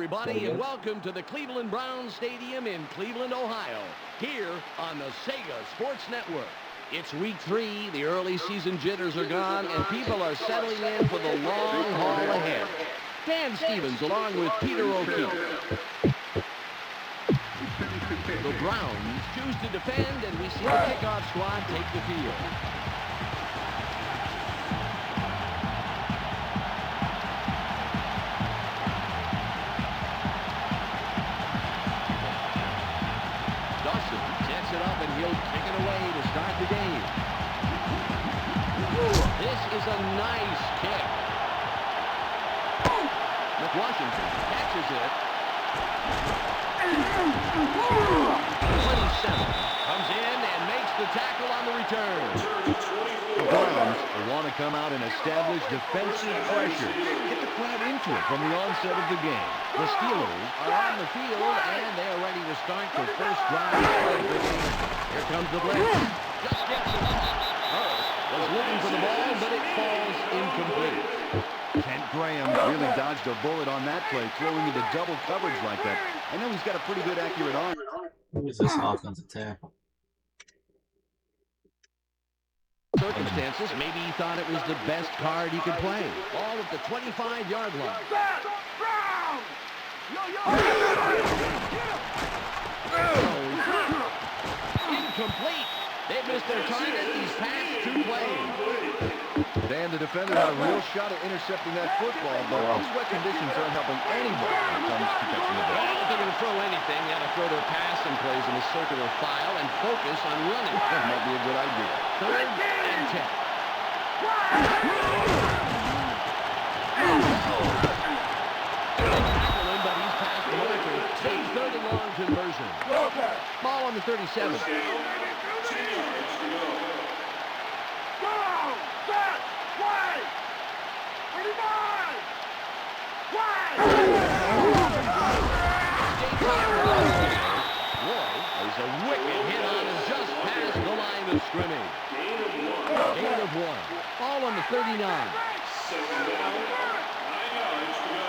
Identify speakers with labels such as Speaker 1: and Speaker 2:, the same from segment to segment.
Speaker 1: everybody, and welcome to the Cleveland Browns Stadium in Cleveland, Ohio, here on the Sega Sports Network. It's week 3, the early season jitters are gone, and people are settling in for the long haul ahead. Dan Stevens along with Peter O'Keefe. The Browns choose to defend, and we see the kickoff squad take the field. Sets it up, and he'll kick it away to start the game. This is a nice kick. McWashington catches it. 27 comes in and makes the tackle on the return. The Browns want to come out and establish defensive pressure. Get the crowd into it from the onset of the game. The Steelers are on the field, and they are ready to start their first drive. Here comes the blitz. Just gets it up. Hurst was looking for the ball, but it falls incomplete. Kent Graham really dodged a bullet on that play, throwing into double coverage like that. I know he's got a pretty good accurate arm.
Speaker 2: Who is this offensive tackle?
Speaker 1: Circumstances, maybe he thought it was the best card he could play. All at the 25-yard line. Incomplete. They've missed their target these past 2 plays.
Speaker 3: Dan, the defender had a real shot at intercepting that football, but these wet conditions aren't helping anybody when it comes to catching the ball.
Speaker 1: Well, if they're going to throw anything, they got to throw their passing plays in a circular file and focus on running.
Speaker 3: That might be a good idea.
Speaker 1: 3rd and 10. But he's past the marker. Saves 3rd and long conversion. Ball on the 37. There's a wicked hit on him just past the line of scrimmage. Gain of 1. Ball on the 39.
Speaker 4: Second down, 9 yards to go.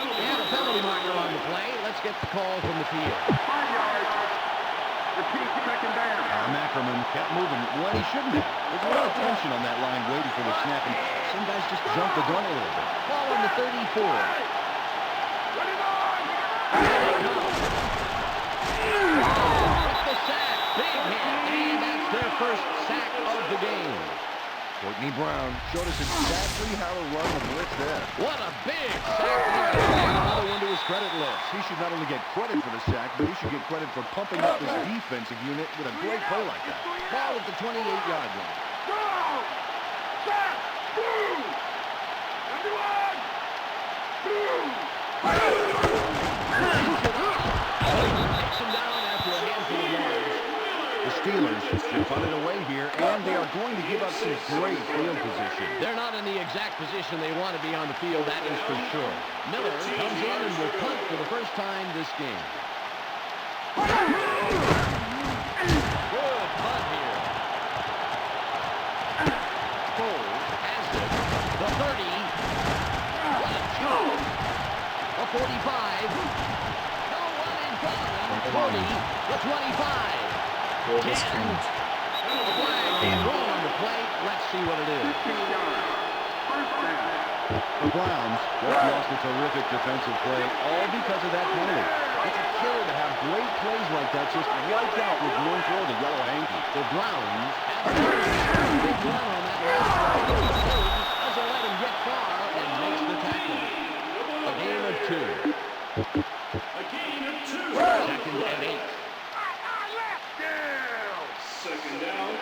Speaker 1: They have a penalty marker on the play. Let's get the call from the field.
Speaker 5: 5 yards. Repeat, second down.
Speaker 3: Ackerman kept moving when he shouldn't have. There's a lot of tension on that line waiting for the snap, and some guys just jump the gun a little bit.
Speaker 1: Ball on the 34. With the sack. Big hit, and that's their first sack of the game.
Speaker 3: Courtney Brown showed us exactly how to run the blitz there.
Speaker 1: What a big sack. Another one to his credit list.
Speaker 3: He should not only get credit for the sack, but he should get credit for pumping up this defensive unit with a great play like that.
Speaker 1: Ball at the 28-yard line. Takes him down after a handful of yards.
Speaker 3: The Steelers should find it away here, and they are going to give up some great field position.
Speaker 1: They're not in the exact position they want to be on the field, that is for sure. Miller comes in and will punt for the first time this game. Good punt here. Cole has it. The 30. What a jump. A 45. No one in front. 40. The 25.
Speaker 2: 4 this scrimmage.
Speaker 1: Throw on the plate. Let's see what it is.
Speaker 3: The Browns just lost a terrific defensive play, all because of that penalty. It's a killer to have great plays like that just wiped out with one throw of the yellow hanky.
Speaker 1: The Browns have a big run on that last play. Doesn't let him get far and makes the tackle. A gain of 2.
Speaker 4: A gain of 2.
Speaker 1: 2nd and 8.
Speaker 4: Second down,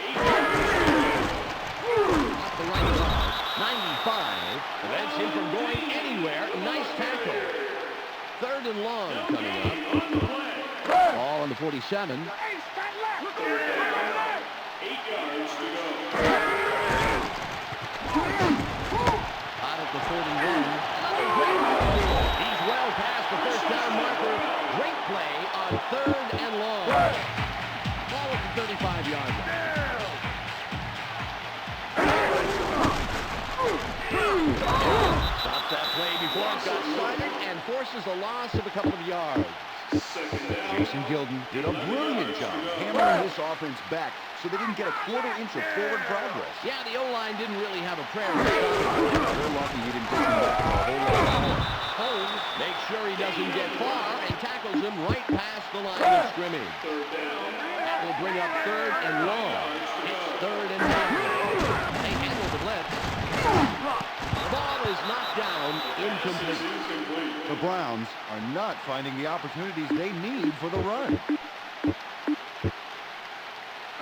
Speaker 4: 8 yards.
Speaker 1: Off the right side, 95. Prevents him from going anywhere. Nice tackle. 3rd and long coming up. Ball on the 47.
Speaker 4: 8 yards to go.
Speaker 1: Out at the 41. Another great play. He's well past the first down marker. Great play on 3rd and long. Ball at the 35-yard line. Stops that play before it got started and forces a loss of a couple of yards.
Speaker 3: Jason Gilden did a brilliant job hammering this offense back so they didn't get a quarter inch of forward progress.
Speaker 1: Yeah, the O-line didn't really have a prayer to stop.
Speaker 3: They're lucky he didn't get them back for a whole lot more.
Speaker 1: Holmes makes sure he doesn't get far and tackles him right past the line of scrimmage. That will bring up 3rd and long. It's 3rd and 9. They handle the blitz. The ball is knocked down, incomplete.
Speaker 3: The Browns are not finding the opportunities they need for the run.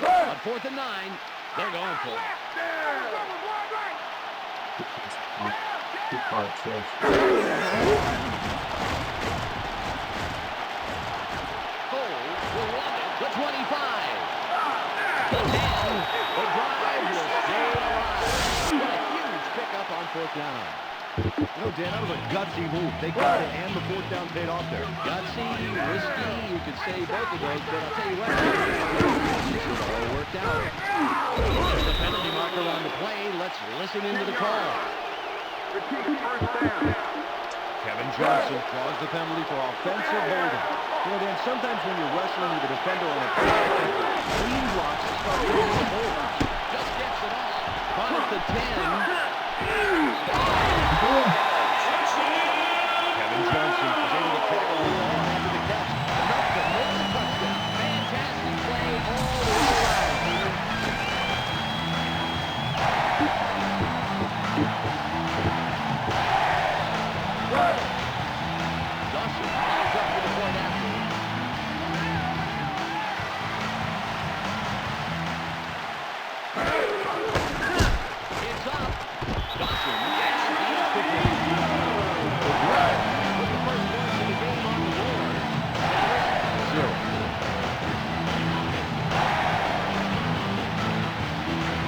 Speaker 1: On 4th and 9, they're going for it.
Speaker 2: Two-part twist.
Speaker 1: Cole will run it. The 25. The 10. The drive will stay alive. What a huge pickup on 4th down.
Speaker 3: You know, Dan, that was a gutsy move. They got it, and the 4th down paid off there.
Speaker 1: Gutsy, risky, you could say both of those, but I'll tell you what, it all worked out. There's the penalty marker on the play. Let's listen into the call.
Speaker 3: Kevin Johnson draws the penalty for offensive holding. You know, Dan, sometimes when you're wrestling with a defender on a play, clean blocks start getting the hold.
Speaker 1: Just gets it off. Caught at the 10.
Speaker 3: Kevin Johnson was able to tackle the ball after the catch. Enough to make the touchdown.
Speaker 1: Fantastic play all the way around. Dawson follows up with a point after. It's up. Dawson. He's complete. The Browns put the first points of the game on the board. 7-0.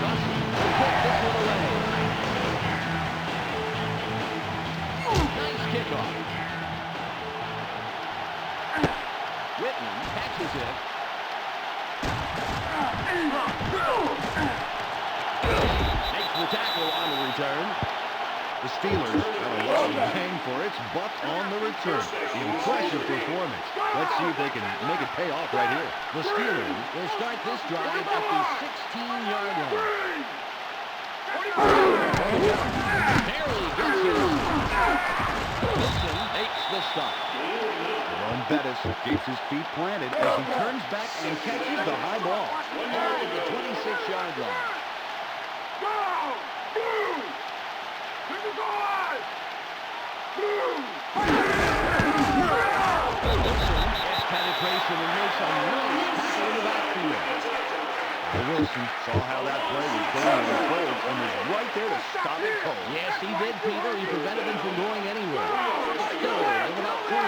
Speaker 1: Dawson will kick this one away. Nice kickoff. Whitman catches it. Makes the tackle on the return.
Speaker 3: The Steelers got a lot of bang for its buck on the return. Impressive performance. Let's see if they can make it pay off right here.
Speaker 1: The Steelers will start this drive at the 16-yard line. Barely gets it. Wilson makes the stop.
Speaker 3: Jerome Bettis keeps his feet planted as he turns back and catches the high ball.
Speaker 1: All at the 26-yard line. Wilson gets penetration and makes a nice tackle in the backfield.
Speaker 3: Wilson saw how that play was going in the cold and was right there to stop it cold.
Speaker 1: Yes, he did, Peter. He prevented him from going anywhere. It's 3rd and about 3.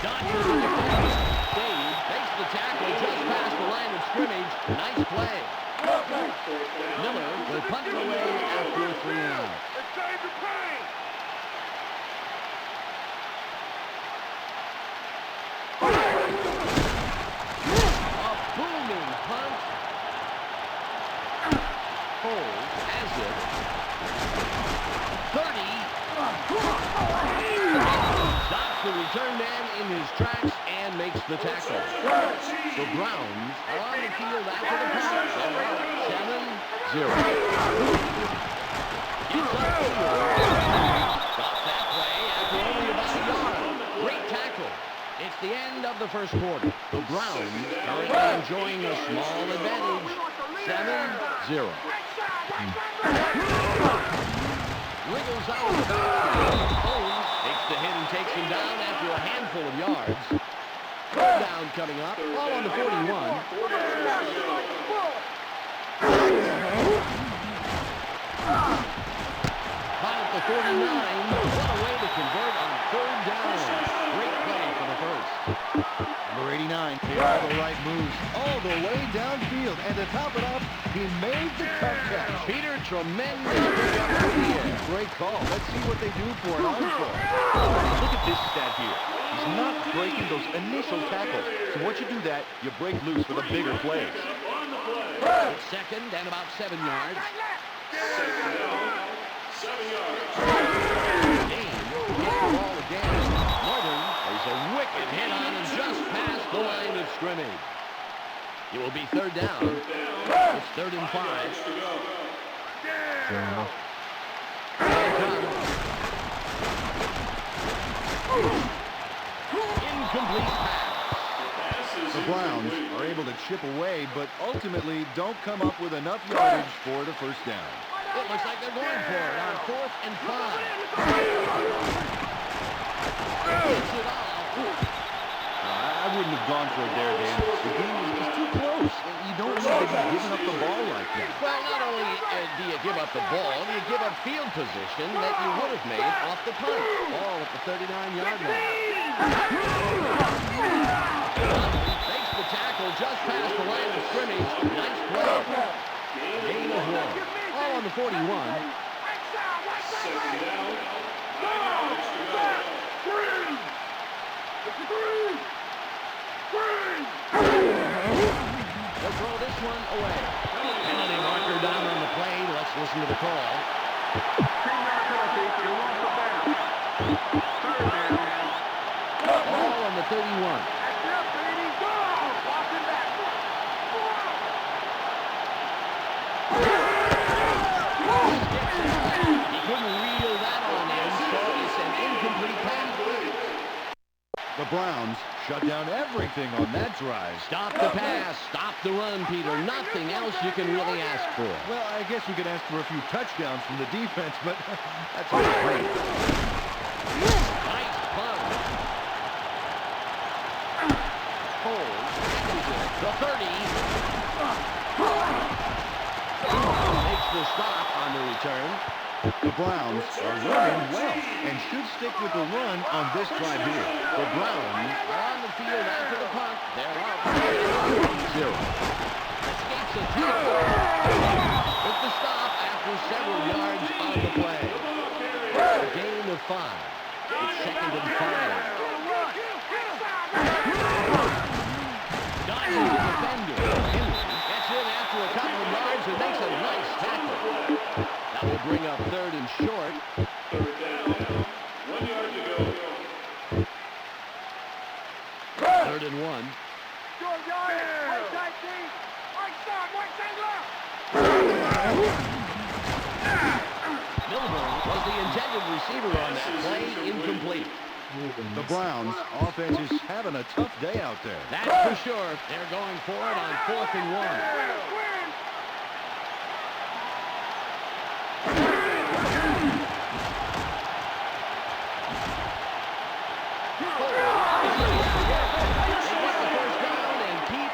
Speaker 1: Dodger the defender. Dave makes the tackle just past the line of scrimmage. Nice play. Miller will punt it away after a 3 and out. A booming punt. Holds has it. 30. Stops the return man in his tracks and makes the tackle. The Browns are on the field after the punt. They're up 7-0. Gets upfield. Stops that play after only about a yard. Great tackle. It's the end of the first quarter. The Browns currently enjoying a small advantage. 7-0. Wiggles out of the backfield. Holmes takes the hit and takes him down after a handful of yards. Third down coming up, all on the 41. Caught at the 49. What a way to convert on 3rd down. Great play for the first.
Speaker 3: Number 89 made all the right moves all the way downfield. And to top it off, he made the tough catch.
Speaker 1: Peter, tremendous pickup for the air.
Speaker 3: Great call. Let's see what they do for an encore. Look at this stat here. He's not breaking those initial tackles. So once you do that, you break loose for the bigger plays.
Speaker 4: On the play.
Speaker 1: It's second and about 7 yards.
Speaker 4: Second down, 7 yards.
Speaker 1: Gain. Get the ball again. Northern. There's a wicked hit on and just past the line of scrimmage. It will be third down. It's 3rd and 5.
Speaker 4: Yards to go.
Speaker 2: Yeah.
Speaker 1: Incomplete pass.
Speaker 4: Pass is
Speaker 3: The Browns
Speaker 4: incomplete.
Speaker 3: are able to chip away, but ultimately don't come up with enough yardage for the first down.
Speaker 1: It looks like they're going for it on 4th and 5. Gets it all.
Speaker 3: I wouldn't have gone for it there, Dan. The game is too close. You don't need to be giving up the ball like that.
Speaker 1: Well, not only do you give up the ball, you give up field position that you would have made off the punt. Ball at the 39-yard line. Takes the tackle just past the line of scrimmage. Nice play. Gain of 1. All on the 41.
Speaker 4: Second down, 9 yards to go.
Speaker 1: They'll throw this one away. Penalty marker down on the play. Let's listen to the call.
Speaker 5: 10-yard penalty. You lost the down. Third down.
Speaker 1: All on the 31.
Speaker 5: That's it, baby. Go! Walk it back.
Speaker 1: He couldn't reel that on in, so it's an incomplete pass.
Speaker 3: The Browns shut down everything on that drive.
Speaker 1: Stop the pass. Stop the run, Peter. Nothing else you can really ask for.
Speaker 3: Well, I guess we could ask for a few touchdowns from the defense, but that's all great.
Speaker 1: Nice punt. Hold. The 30. Makes the stop on the return.
Speaker 3: The Browns are running well and should stick with the run on this drive here.
Speaker 1: The Browns are on the field after the punt. They're up 0. Escapes a few. With the stop after several yards on the play. A gain of 5. It's 2nd and 5. Dodges the defender. Henry gets in after a couple of yards and makes a nice tackle. That will bring up 3rd and short.
Speaker 4: Third down, 1 yard to go.
Speaker 1: 3rd and 1. Milburn was the intended receiver on that play. Incomplete.
Speaker 3: The Browns offense is having a tough day out there.
Speaker 1: That's for sure. They're going for it on 4th and 1.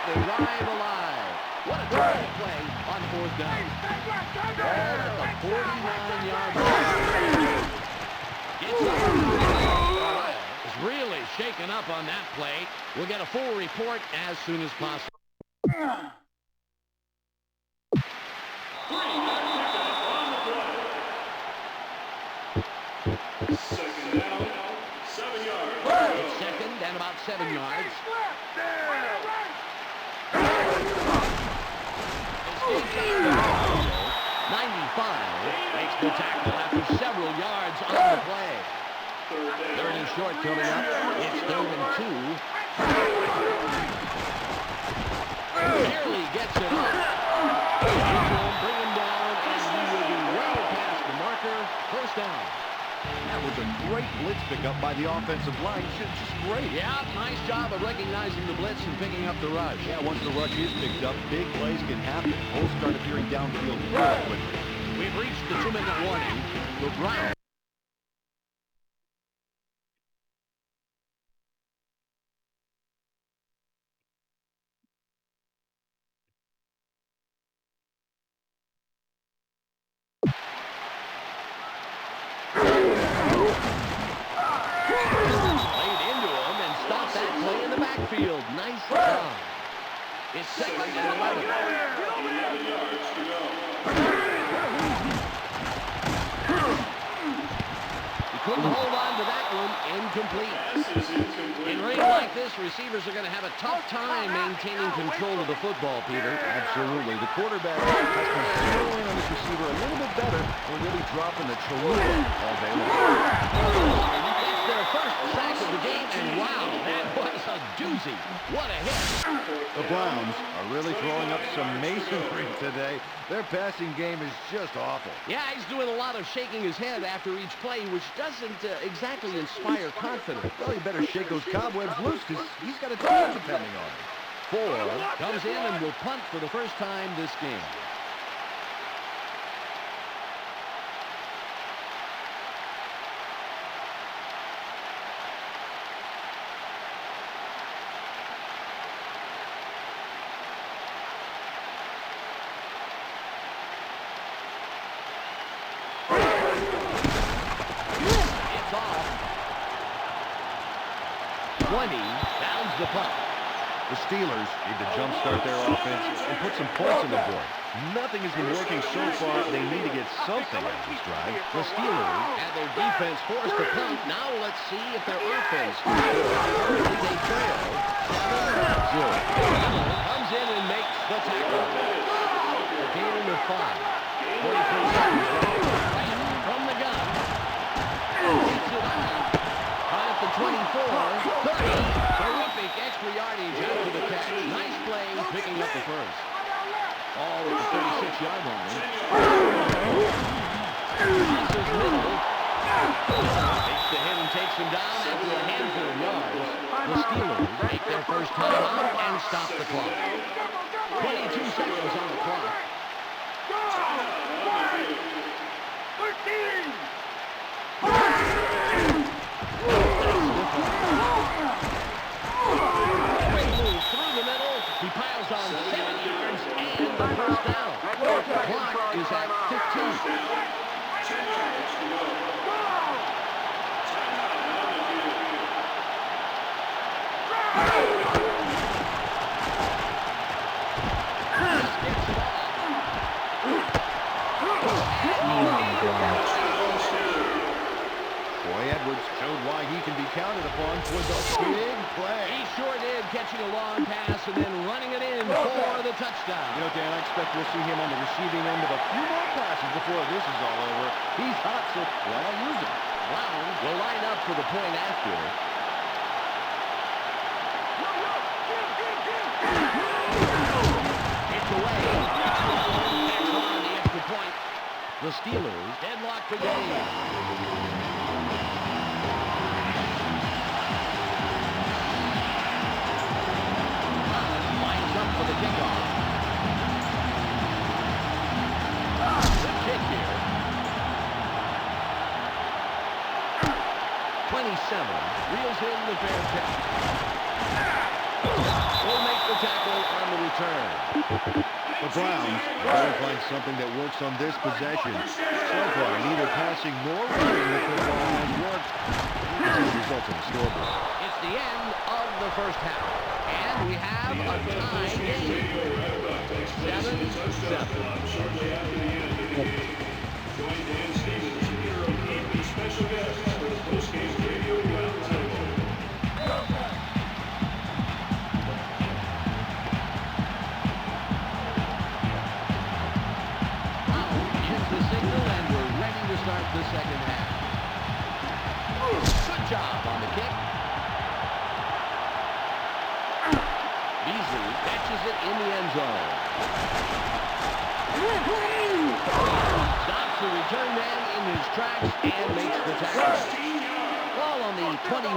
Speaker 1: Drive alive. What a terrific play on 4th down. Ball at the 49-yard line. Is really shaken up on that play. We'll get a full report as soon as possible.
Speaker 4: Second down, 7 yards.
Speaker 1: It's 2nd and about 7 yards. 95 makes the tackle after several yards on the play. 3rd and short coming up. It's 3rd and 2. Barely gets it up. Bring him down, and he will be well past the marker. First down.
Speaker 3: That was a great blitz pickup by the offensive line. Just great.
Speaker 1: Yeah, nice job of recognizing the blitz and picking up the rush.
Speaker 3: Yeah, once the rush is picked up, big plays can happen. Holes start appearing downfield really quickly.
Speaker 1: We've reached the 2-minute warning. The Browns. Played into him and stopped that play in the backfield. Nice job. It's 2nd and 11.
Speaker 4: 11 yards to go.
Speaker 3: He
Speaker 1: couldn't hold on to that one. Incomplete. In rain like this, receivers are going to have a tough time maintaining control of the football, Peter.
Speaker 3: Absolutely. The quarterback has to zero in on this receiver a little bit better and really dropping the chalupa all day long.
Speaker 1: It's their first sack of the game, and wow, that was a doozy. What a hit.
Speaker 3: The Browns are really throwing up some masonry today. Their passing game is just awful.
Speaker 1: Yeah, he's doing a lot of shaking his head after each play, which doesn't exactly inspire confidence.
Speaker 3: Well, you better shake those cobwebs loose because he's got a team depending on him.
Speaker 1: Ford comes in and will punt for the first time this game. It's off. 20 downs the punt.
Speaker 3: The Steelers need to jumpstart their offense and put some points on the board. Nothing has been working so far. They need to get something out of this drive.
Speaker 1: The Steelers had their defense forced to punt. Now let's see if their offense can score. Currently they trail 7-0. Comes in and makes the tackle. A gain of 5. 43 seconds left. From the gun. Gets it on. At the 24, 30. Terrific extra yardage after the catch. Nice play picking up the first. All at the 36-yard line. Passes middle. Takes the hit and takes him down after a handful of yards. The Steelers make their first time out and stop the clock. 22 seconds on the clock.
Speaker 2: 13!
Speaker 1: Great move through the middle. He piles on 7 yards and the first down. The clock is at 15.
Speaker 3: Troy Edwards showed why he can be counted upon for the big play.
Speaker 1: He sure did, catching a long pass and then running it in for the touchdown.
Speaker 3: You know, Dan, I expect we'll see him on the receiving end of a few more passes before this is all over. He's hot, so why not use him?
Speaker 1: Brown will line up for the point after. It's away. It's on the extra point. The Steelers deadlock the game. Lines up for the kickoff. The kick here. 27. Reels in the fair catch. Will make the tackle on the return.
Speaker 3: The Browns better find something that works on this possession. So far, neither passing nor running the football has worked. This is the result of the scoreboard.
Speaker 1: It's the end of the first half. And we have a tie game. 7-7.
Speaker 4: Shortly after the end of the game, join Dan Stevens, Peter O'Keefe, and special guests for the postgame radio roundtable.
Speaker 1: Gives the signal, and we're ready to start the second half. Good job on the kick. Beasley catches it in the end zone. Stops the return man in his tracks and makes the tackle. Ball on the 21.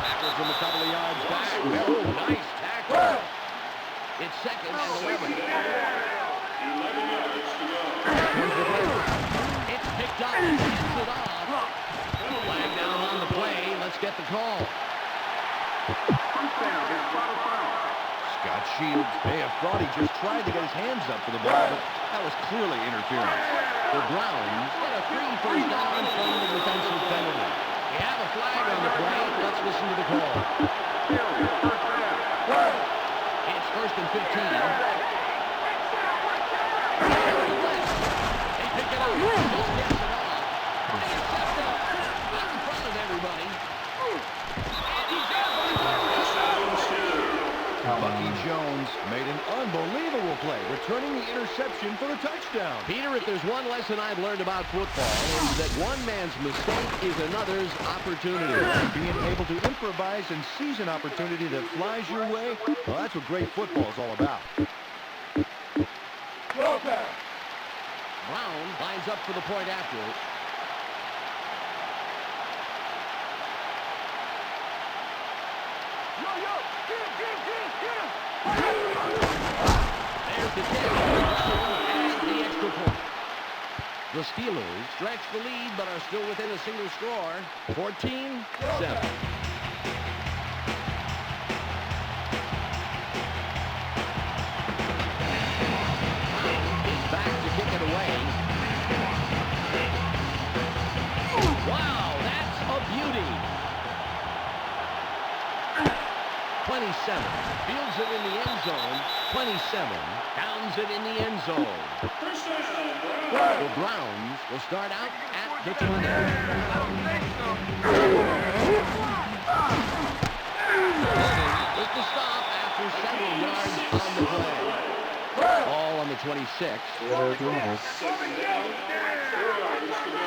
Speaker 1: Tackle from a couple of yards back. Oh, nice tackle. It's second and 11.
Speaker 4: 11 yards to go.
Speaker 1: It's picked up and gets it off. Flag down on the play. Let's get the call.
Speaker 3: Scott Shields may have thought he just tried to get his hands up for the ball, but that was clearly interference.
Speaker 1: The Browns get a free first down from the defensive penalty. We have a flag on the play. Let's listen to the call. It's first and 15.
Speaker 3: reception for the touchdown.
Speaker 1: Peter, if there's one lesson I've learned about football, it's that one man's mistake is another's opportunity.
Speaker 3: Being able to improvise and seize an opportunity that flies your way, well, that's what great football is all about.
Speaker 1: Brown lines up for the point after. There's the kick. And the extra point. The Steelers stretch the lead, but are still within a single score. 14-7. Back to kick it away. Wow, that's a beauty. 27. Fields it in the end zone. 27. Downs it in the end zone.
Speaker 4: First down,
Speaker 1: The Browns will start out at the 20. With the stop after several yards on the play. Ball on the 26.
Speaker 4: second down, 4 yards to go.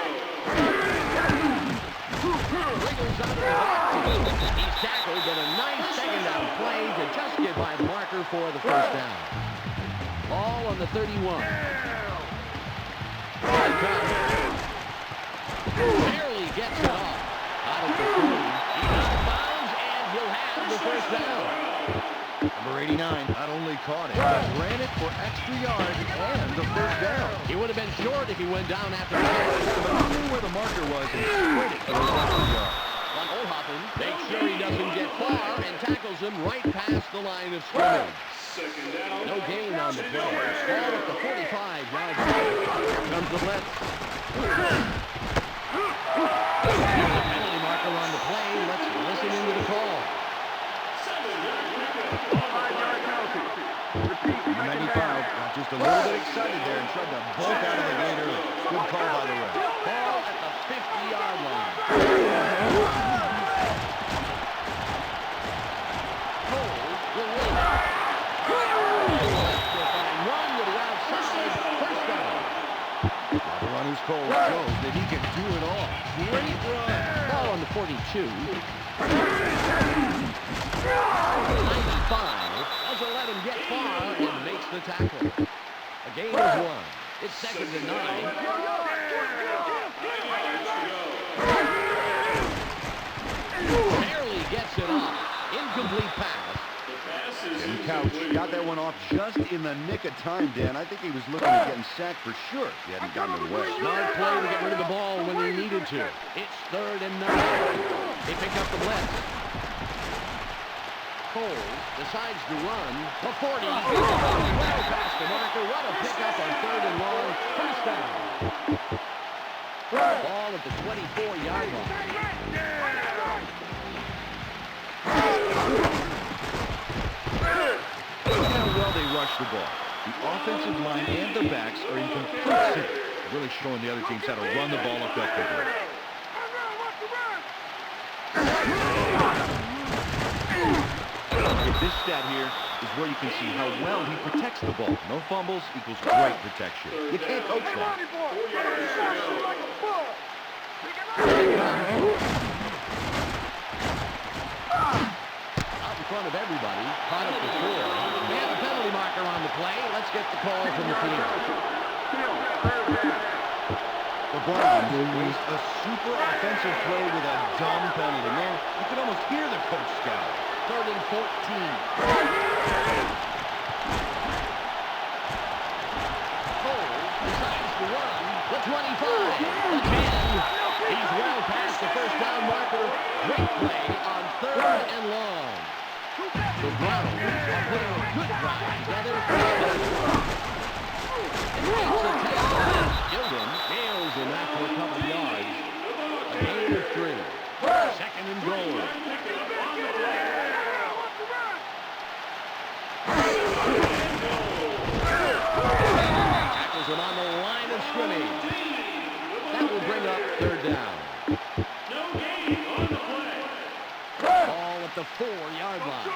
Speaker 1: Wiggles out of the backfield. He's tackled, but a nice second down play to just get by the marker for the first down. Ball on the 31. Barely gets it off. Out of the 40. He's out of bounds, and he'll have the first down.
Speaker 3: Number 89 not only caught it, but ran it for extra yards and the first down.
Speaker 1: He would have been short if he went down after the
Speaker 3: But he knew where the marker was and sprinted for those extra yards.
Speaker 1: Von Oelhoffen makes sure he doesn't get far and tackles him right past the line of scrimmage.
Speaker 4: Second down.
Speaker 1: No gain on the play. Ball at the 45-yard line. Here comes the blitz. Penalty marker on the play. Let's listen into the call.
Speaker 4: 7-yard pickup.
Speaker 5: 5-yard penalty. Repeat,
Speaker 3: Number 95 got just a little bit excited there and tried to bolt out of the gate early. Good call by the ref.
Speaker 1: Ball at the 50-yard line. Cole will win it. Electrifying run to the outside. First down.
Speaker 3: The run who's Cole shows that he can do it all.
Speaker 1: Great run. Ball on the 42. 95 doesn't let him get far and makes the tackle. A gain of 1. It's second and 9.
Speaker 4: 9 yards to go.
Speaker 1: Barely gets it off. Incomplete pass.
Speaker 4: The pass is
Speaker 3: And Couch got that one off just in the nick of time, Dan. I think he was looking at getting sacked for sure if he hadn't gotten it away.
Speaker 1: Smart play to get rid of the ball when they needed to. It's third and 9. They pick up the blitz. Cole decides to run. The 40. Well past the marker. What a pickup on third and long. First down. Ball at the 24-yard line.
Speaker 3: Look how well they rush the ball. The offensive line and the backs are in complete sync, really showing the other teams how to run the ball effectively. This stat here is where you can see how well he protects the ball. No fumbles equals great protection. You can't coach that.
Speaker 4: 4 yards to go.
Speaker 1: Out in front of everybody. Caught up to 4. They have a penalty marker on the play. Let's get the call from the field.
Speaker 3: The Browns waste a super offensive play with a dumb penalty. Man, you can almost hear the coach scout.
Speaker 1: Third and 14. Cole decides to run. The 25. The 10. He's well past the first down marker. Great play on third and long. The Browns are putting a good drive together. And makes a tackle. Gilden nails him after a couple of yards. A gain of 3. Second and goal. Tackles him on the line of scrimmage. That will bring up third down.
Speaker 4: No gain on the play.
Speaker 1: Ball at the 4-yard line.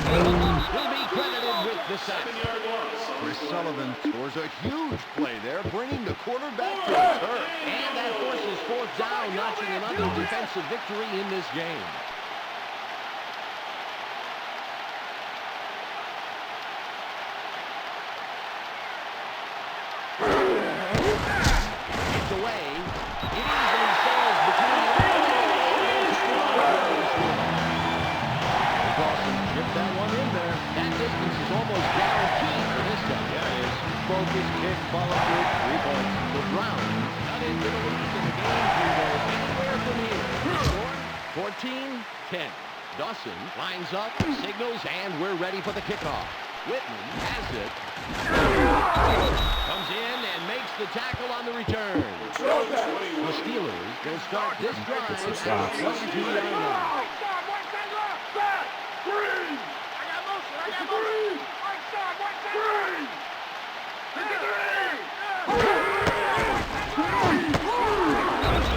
Speaker 1: Will be credited with the sack.
Speaker 4: 7-yard loss.
Speaker 3: Chris Sullivan scores a huge play there, bringing the quarterback to his turf.
Speaker 1: And that forces fourth down, notching another defensive victory in this game. It's away. It easily sails between the
Speaker 3: Dawson chipped that one in there.
Speaker 1: That distance is almost guaranteed for this guy.
Speaker 3: Yeah, it is. Focus, kick, follow through, 3 points.
Speaker 1: The Browns cut into the lead, and the game can go anywhere from here. Score 14-10. Dawson lines up, signals, and we're ready for the kickoff. Whitman has it. Comes in and makes the tackle on the return. The Steelers will start this drive at the 22-yard line.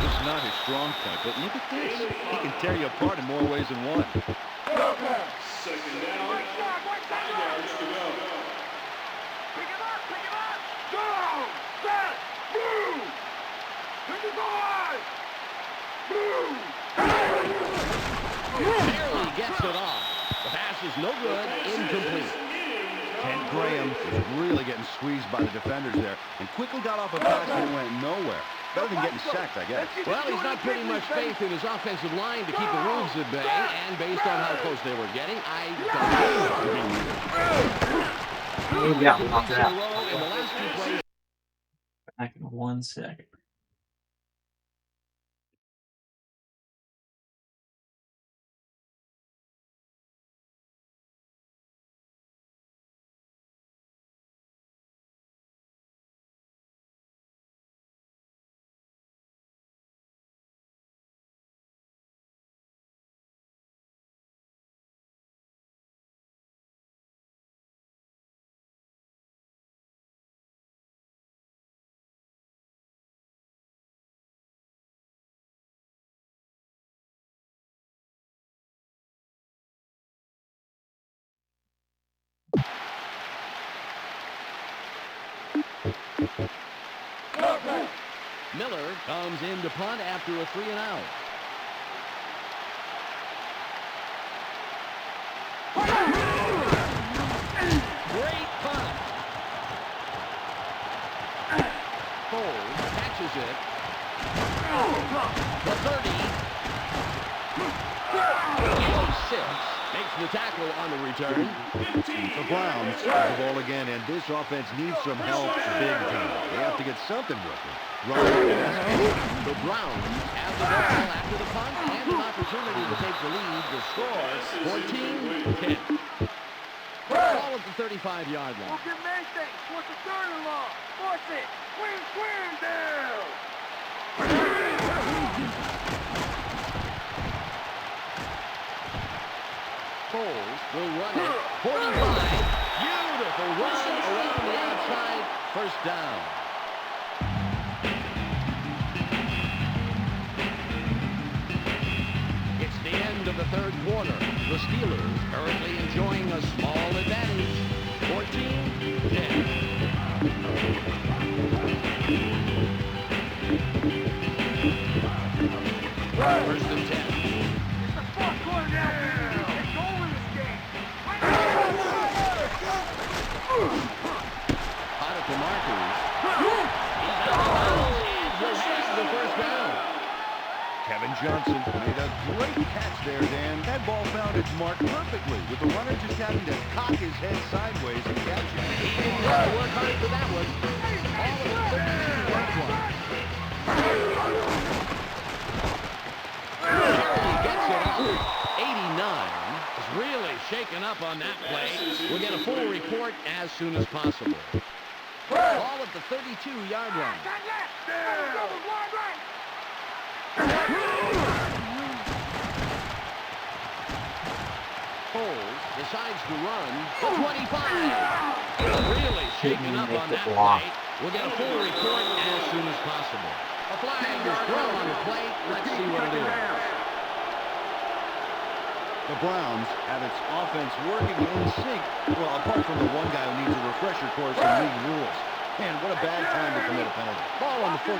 Speaker 3: It's not his strong point, but look at this. He can tear you apart in more ways than one.
Speaker 4: Second down. 5 yards to go.
Speaker 5: Pick him up! Go! Set! Move! Pick his eye! Move!
Speaker 1: Barely gets it off. The pass is no good, incomplete.
Speaker 3: Kent Graham was really getting squeezed by the defenders there and quickly got off a pass that went nowhere. Better than getting sacked, I guess.
Speaker 1: Well, he's not putting much faith in his offensive line to keep the Wolves at bay, and based on how close they were getting, I don't
Speaker 2: Yeah, we'll knock it out.
Speaker 1: in the last 2 plays.
Speaker 2: Back in 1 sec.
Speaker 1: Miller comes in to punt after a 3-and-out. Great punt. Foles catches it. The 30. Gains 6. Makes the tackle on the return.
Speaker 3: The Browns have the ball again, and this offense needs some help big time. They have to get something working.
Speaker 1: The Browns have the ball after the punt and an opportunity to take the lead. The score 14-10. Ball at the 35-yard line.
Speaker 5: Get Mason! What's the third and long? Force it! Swing down!
Speaker 1: Foles will run it. 45. Beautiful run around the outside. First down. It's the end of the third quarter. The Steelers currently enjoying a small advantage. 14-10. First and 10.
Speaker 5: It's the fourth quarter now! It's over this game!
Speaker 1: Out of the markers. He's out of bounds and will get the first down.
Speaker 3: Kevin Johnson made a great catch there, Dan. That ball found its mark perfectly, with the runner just having to cock his head sideways and catch it.
Speaker 1: He didn't have to work hard for that one. All of the 13-yard line. Barely gets it up. 89 is really shaken up on that play. We'll get a full report as soon as possible. Ball at the 32-yard line. Foles decides to run the 25. Really shaken up on that play. We'll get a full report as soon as possible. A flag is thrown on the plate. Let's see what it is.
Speaker 3: The Browns have its offense working in sync. Well, apart from the one guy who needs a refresher course in league rules. Man, what a bad time to commit a penalty.
Speaker 1: Ball on the 42.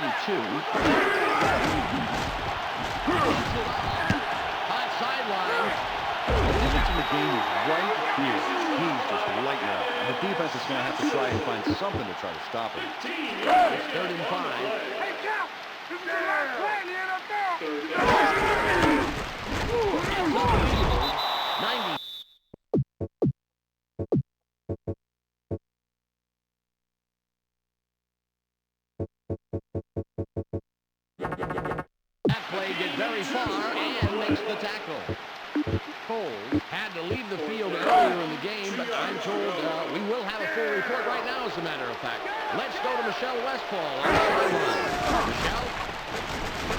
Speaker 1: Hot sideline.
Speaker 3: The difference in the game is right here. He's just lighting it up. The defense is going to have to try and find something to try to stop him.
Speaker 1: It's 3rd and 5.
Speaker 5: Hey, Cal! This is the last play in the NFL!
Speaker 1: 90. That play did very far and makes the tackle. Cole had to leave the field earlier in the game, but I'm told we will have a full report right now, as a matter of fact. Let's go to Michelle Westfall on the sideline. Michelle?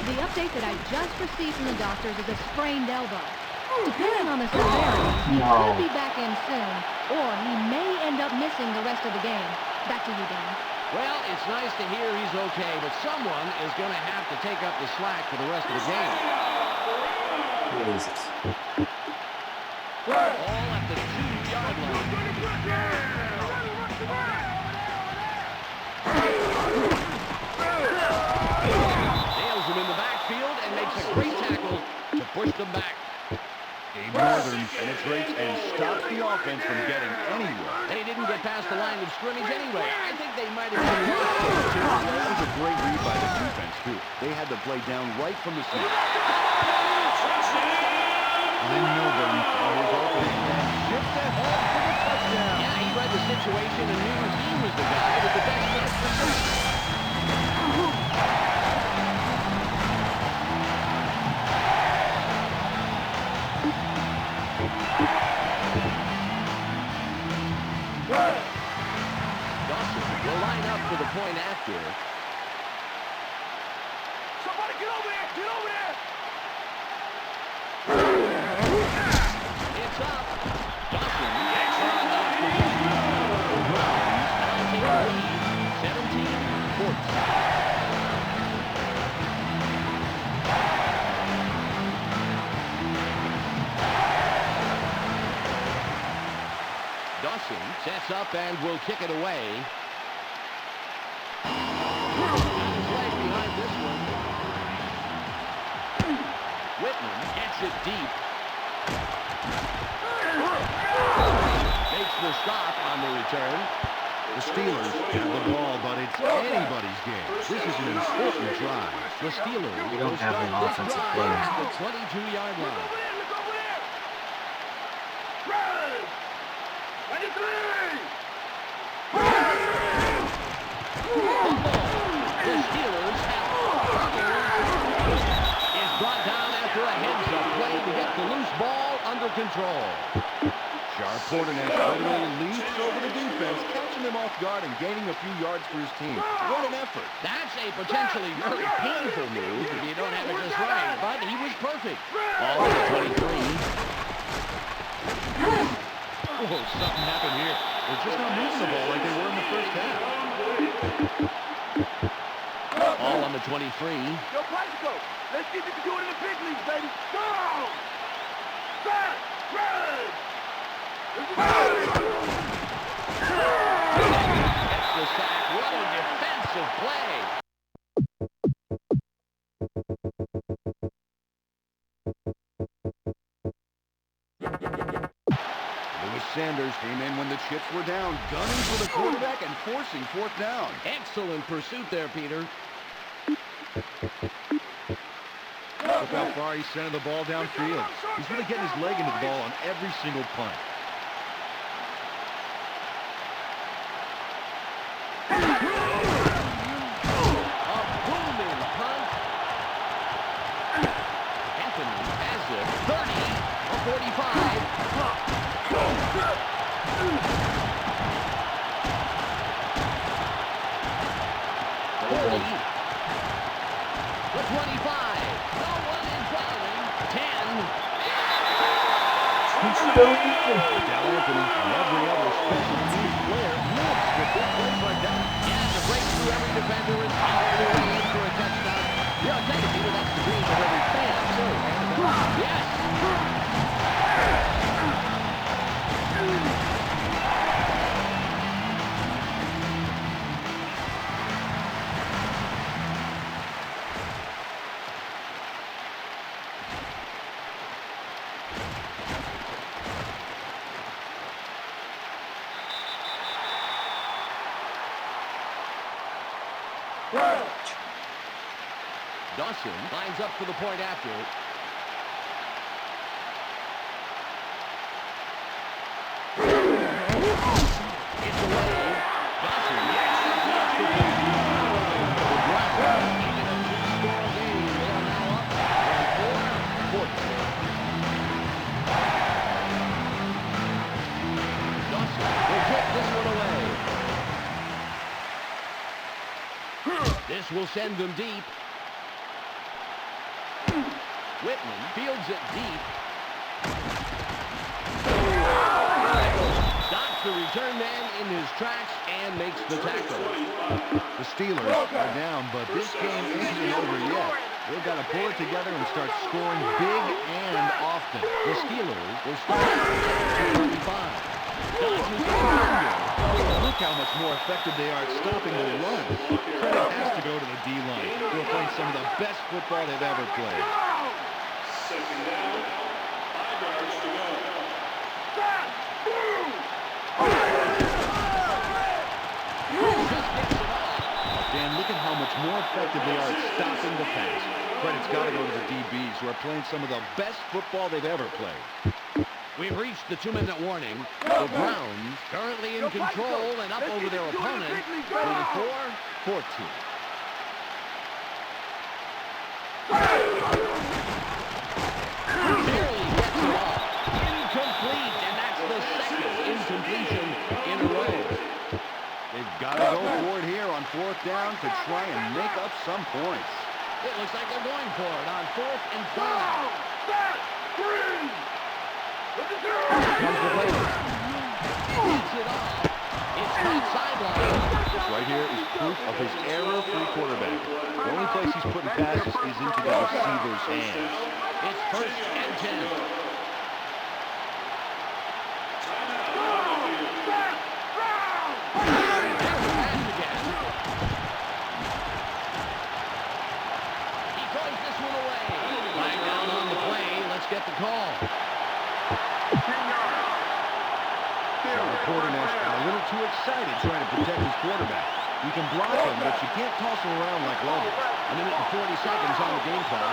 Speaker 6: The update that I just received from the doctors is a sprained elbow. Depending on the severity, he could be back in soon, or he may end up missing the rest of the game. Back to you, Dan.
Speaker 1: Well, it's nice to hear he's okay, but someone is going to have to take up the slack for the rest of the game.
Speaker 2: Jesus.
Speaker 1: All at the 2-yard line. Nails him in the backfield and makes a great tackle to push them back.
Speaker 3: Gabe Northern penetrates and stops the offense from getting anywhere.
Speaker 1: They didn't get past the line of scrimmage anyway. I think they might have been lost.
Speaker 3: That was a great read by the defense, too. They had the play down right from the snap. Then Milburn on his opening man shipped that ball for the touchdown.
Speaker 1: Yeah, he read the situation and knew he was the guy with the best chance to shoot. Dawson will line up for the point after.
Speaker 5: Somebody get over there! Get over there!
Speaker 1: It's up. Dawson takes on after the Browns take the lead, 17-14. Dawson sets up and will kick it away. His leg behind this one. Whitman gets it deep. Makes the stop on the return.
Speaker 3: The Steelers have the ball, but it's anybody's game. This is an important drive.
Speaker 1: The Steelers
Speaker 2: We don't
Speaker 1: will
Speaker 2: have
Speaker 1: start
Speaker 2: an
Speaker 1: this
Speaker 2: offensive
Speaker 1: drive
Speaker 2: player.
Speaker 1: at the 22-yard line.
Speaker 5: Look over there! Run! 93!
Speaker 1: The Steelers is brought down after a heads-up play to get the loose ball under control.
Speaker 3: Sharp Porternet literally leaps over the defense, catching him off guard and gaining a few yards for his team. What an effort.
Speaker 1: That's a potentially very painful move if you don't have it just right, but he was perfect. All at the 23.
Speaker 3: Oh, something happened here. They're just not moving the ball like they were in the first half.
Speaker 1: All on the 23.
Speaker 5: Yo, Plaxico, let's see if you can do it in the big leagues, baby. Go! Back! Run!
Speaker 1: Gets the sack. What a defensive play.
Speaker 3: Lewis Sanders came in when the chips were down, gunning for the quarterback and forcing fourth down.
Speaker 1: Excellent pursuit there, Peter.
Speaker 3: Look how far he's sending the ball downfield. He's really getting his leg into the ball on every single punt.
Speaker 1: A booming punt. Anthony has it. 30 or 45. The 25. No one in front of him. 10.
Speaker 3: Del Anthony and every other special teams player lives with big plays like that.
Speaker 1: Yeah, to break through every defender and power their way in for a touchdown. Yeah, I'll tell you, Peter, that's the dream of every fan, too. Yes. Dawson lines up for the point after. It's away. Dawson, yes, the Browns, even a two-score game, they are now up 4-14. Dawson will get this one away. This will send them deep. Whitman fields it deep. Stops the return man in his tracks and makes the tackle.
Speaker 3: The Steelers are down, but this game isn't over yet. They've got to pull it together and start scoring big and often.
Speaker 1: The Steelers will start at 35.
Speaker 3: Look how much more effective they are at stopping the run. Credit has to go to the D-line. They're playing some of the best football they've ever played.
Speaker 4: Second down, 5 yards to go.
Speaker 3: Dan, look at how much more effective they are at stopping the pass. Credit's got to go to the DBs, who are playing some of the best football they've ever played.
Speaker 1: We've reached the 2-minute warning. The Browns currently in control and up over their opponent, 24-14. Barely gets it off. Incomplete, and that's the second incompletion in a row.
Speaker 3: They've got to go for it here on 4th down to try and make up some points.
Speaker 1: It looks like they're going for it on 4th and 5.
Speaker 3: Comes the play.
Speaker 1: Gets it off. It's not sideline.
Speaker 3: This right here is proof of his error-free quarterback. The only place he's putting passes is into the receiver's hands.
Speaker 1: It's 1st and 10. He throws this one away. Flag down on the play. Let's get the call.
Speaker 3: The quarterback's a little too excited trying to protect his quarterback. You can block him, but you can't toss him around like luggage.
Speaker 1: 1 minute and 40 seconds on the game clock.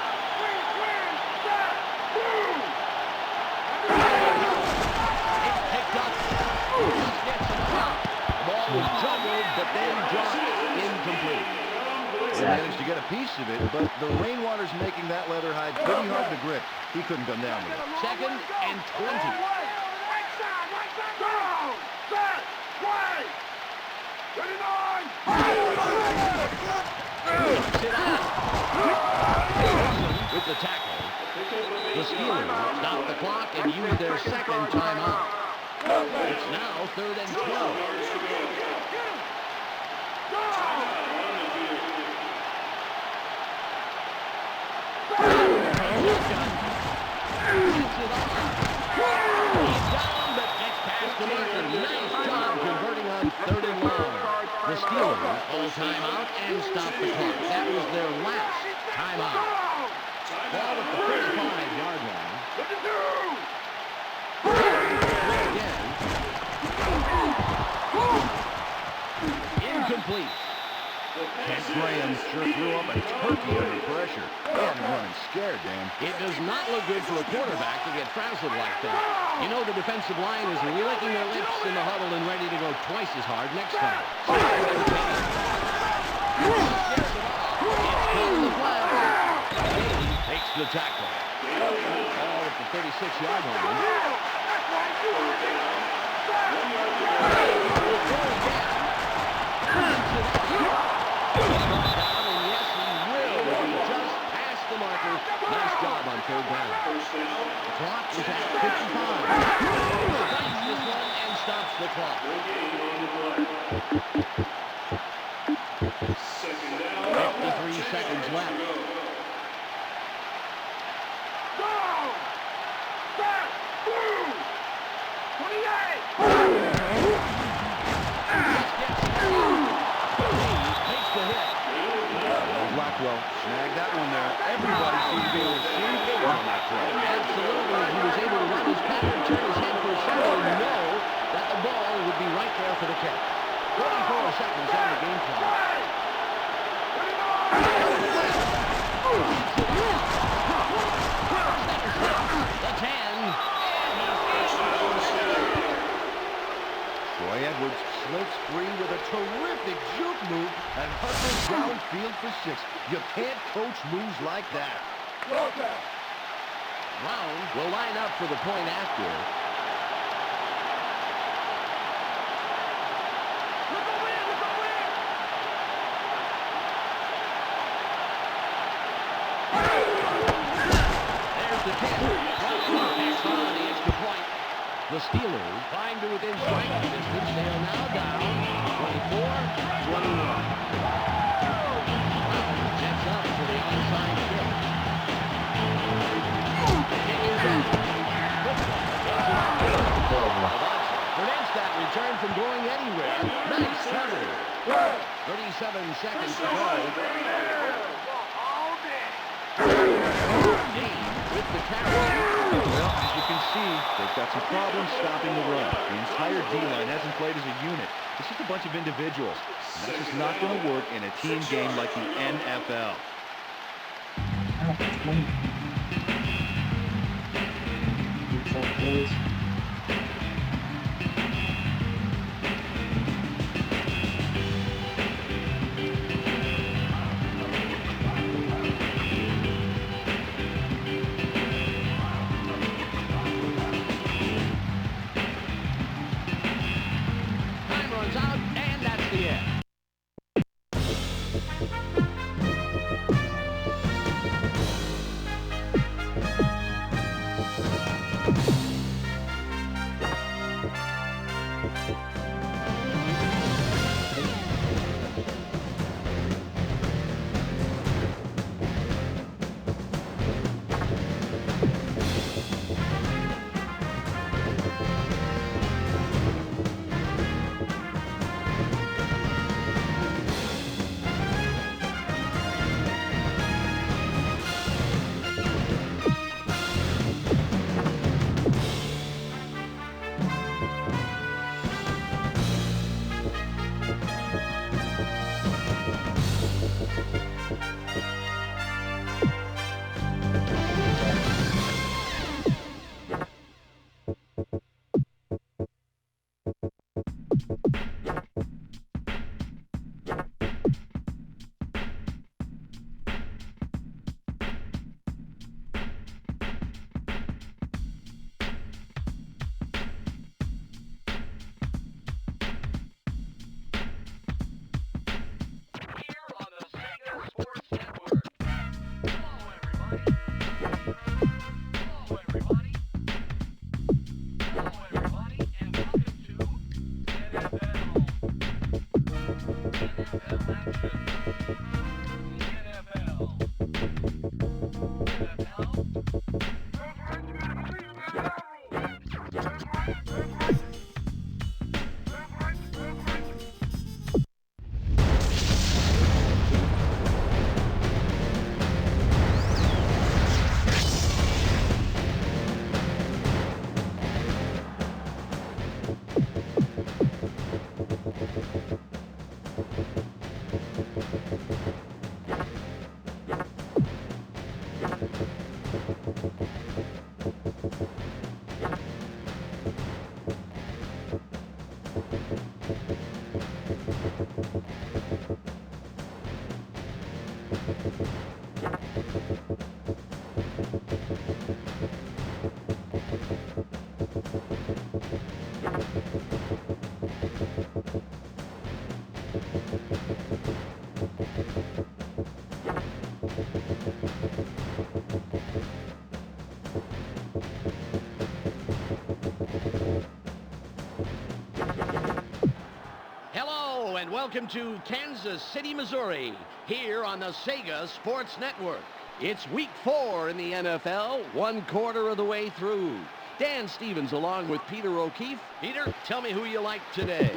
Speaker 1: It's picked up. Just gets it up. The ball was juggled, but then dropped incomplete.
Speaker 3: He managed to get a piece of it, but the rainwater's making that leather hide pretty hard to grip. He couldn't come down with it.
Speaker 1: 2nd and 20. With the tackle, the Steelers stop the clock and use their second timeout. It's now 3rd and 12. He's down, but gets past the marker. Nice job converting on 3rd and long. The Steelers all timeout and stop the clock. That was their last timeout. Ball at the 35-yard line. Again. Incomplete.
Speaker 3: Kent Graham sure threw up a turkey under pressure. And running scared, Dan.
Speaker 1: It does not look good for a quarterback to get frazzled like that. You know the defensive line is licking their lips in the huddle and ready to go twice as hard next time. Daly takes the tackle. Ball at the 36-yard line. And yes, he will. He just passed the marker. Nice job on 3rd down. The clock is at 55. Strikes this one and stops the clock. 53 seconds left.
Speaker 3: Blackwell snagged that one there. Everybody seemed to be on the same page on that play.
Speaker 1: Absolutely. He was able to run his pattern, turn his head for a second, and know that the ball would be right there for the catch. 44 seconds on the game clock. The 10. Troy Edwards slips free with a terrific juke move and hustles downfield for 6. You can't coach moves like that. Brown will line up for the point after.
Speaker 5: Look over here, look over here.
Speaker 1: There's the 10. That's on the extra point. The Steelers climb to within striking distance. They are now down 24-21. Jets up for the onside kick. Prevents that return from going anywhere. Nice cover. 37 seconds to go. Dean with the carry. Well, as you can see, they've got some problems stopping the run. The entire D-line hasn't played as a unit. It's just a bunch of individuals. And that's just not going to work in a team game like the NFL. Time runs out, and that's the end. Hello and welcome to Kansas City, Missouri, here on the Sega Sports Network. It's week 4 in the NFL, 1/4 of the way through. Dan Stevens along with Peter O'Keefe. Peter, tell me who you like today.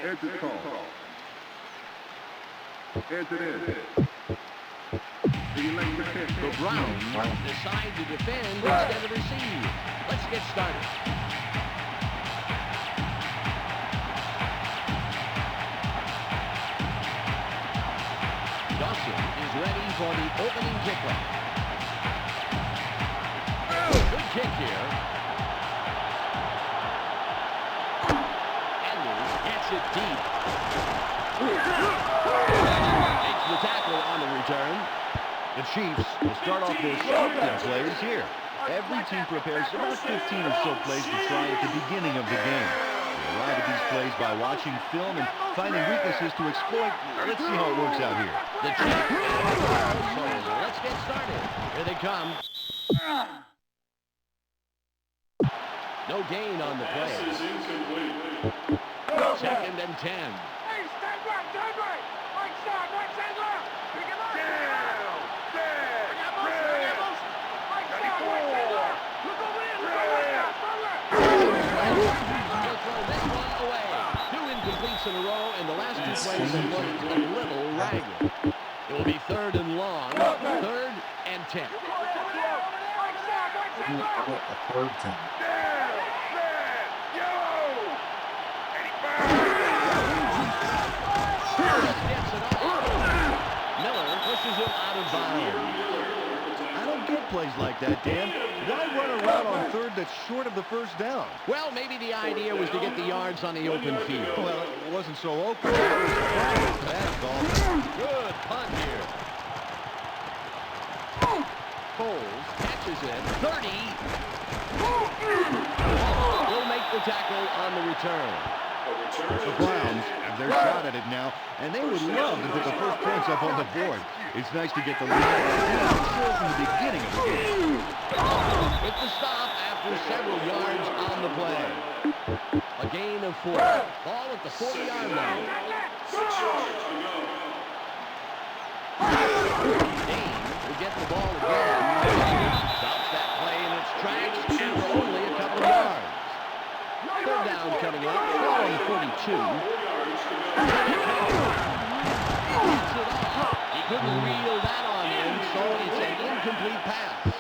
Speaker 5: Answer the call. Answer this. Do you like the pitch?
Speaker 1: The Browns decide to defend instead of receive. Let's get started. Dawson is ready for for the opening kickoff. Good kick here. Andrews gets it deep. Makes the tackle on the return.
Speaker 3: The Chiefs will start off their scripted plays here. Every team prepares about 15 or so plays to try at the beginning of the game. They arrive at these plays by watching film and finding weaknesses to exploit. Let's see how it works out here.
Speaker 1: The Chiefs. So let's get started. Here they come. No gain on the play.
Speaker 4: Pass is incomplete.
Speaker 1: 2nd and 10.
Speaker 5: Hey, stand right, stand right. Right side, right side, left. Pick him up. Down, stand, I got motion, I got motion. Right side, right side, left. Look over there, look over there.
Speaker 1: He'll throw this one away. 2 incompletes in a row, and the last 2 plays have looked a little ragged. It will be 3rd and long. 3rd and 10.
Speaker 5: Right side, right side, left.
Speaker 2: A third time.
Speaker 5: Down, stand, yo. 85.
Speaker 1: Gets it off. Miller pushes him out of bounds.
Speaker 3: I don't get plays like that, Dan. Why run a route on 3rd that's short of the first down?
Speaker 1: Well, maybe the idea was to get the yards on the open field.
Speaker 3: Well, it wasn't so open. That was the problem. Bad call.
Speaker 1: Good punt here. Foles catches it. 30. Will make the tackle on the return.
Speaker 3: The Browns have their shot at it now, and they would love to put the first points up on the board. It's nice to get the lead from the beginning of the game.
Speaker 1: With the stop after several yards on the play. A gain of 4. Ball at the 40-yard line.
Speaker 4: 6 yards to go.
Speaker 1: Dane will get the ball again. Stops that play in its tracks and for only a couple of yards. 3rd down coming up. Ball on the 42. Gets it off. He couldn't reel that on in, so it's an incomplete pass.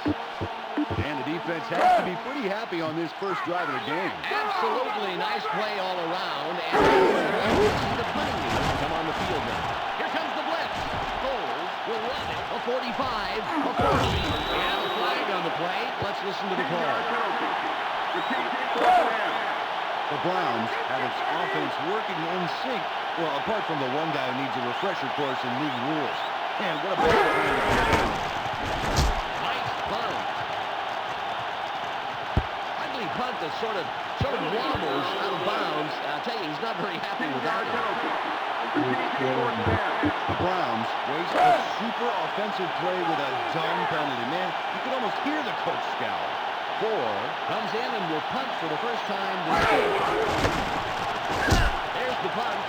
Speaker 3: And the defense has to be pretty happy on this first drive of the game.
Speaker 1: Absolutely nice play all around, and the punting unit come on the field now. Here comes the blitz. Foles will run it. A 45, a 40, and a flag on the play. Let's listen to the call.
Speaker 3: The Browns have its offense working in sync. Well, apart from the one guy who needs a refresher course in league rules. Man, what a ball.
Speaker 1: Nice punt. Ugly punt that sort of wobbles out of bounds. I'll tell you, he's not very happy with that one.
Speaker 3: The Browns waste a super offensive play with a dumb penalty. Man, you can almost hear the coach scowl.
Speaker 1: 4 comes in and will punt for the first time this game. There's the punt.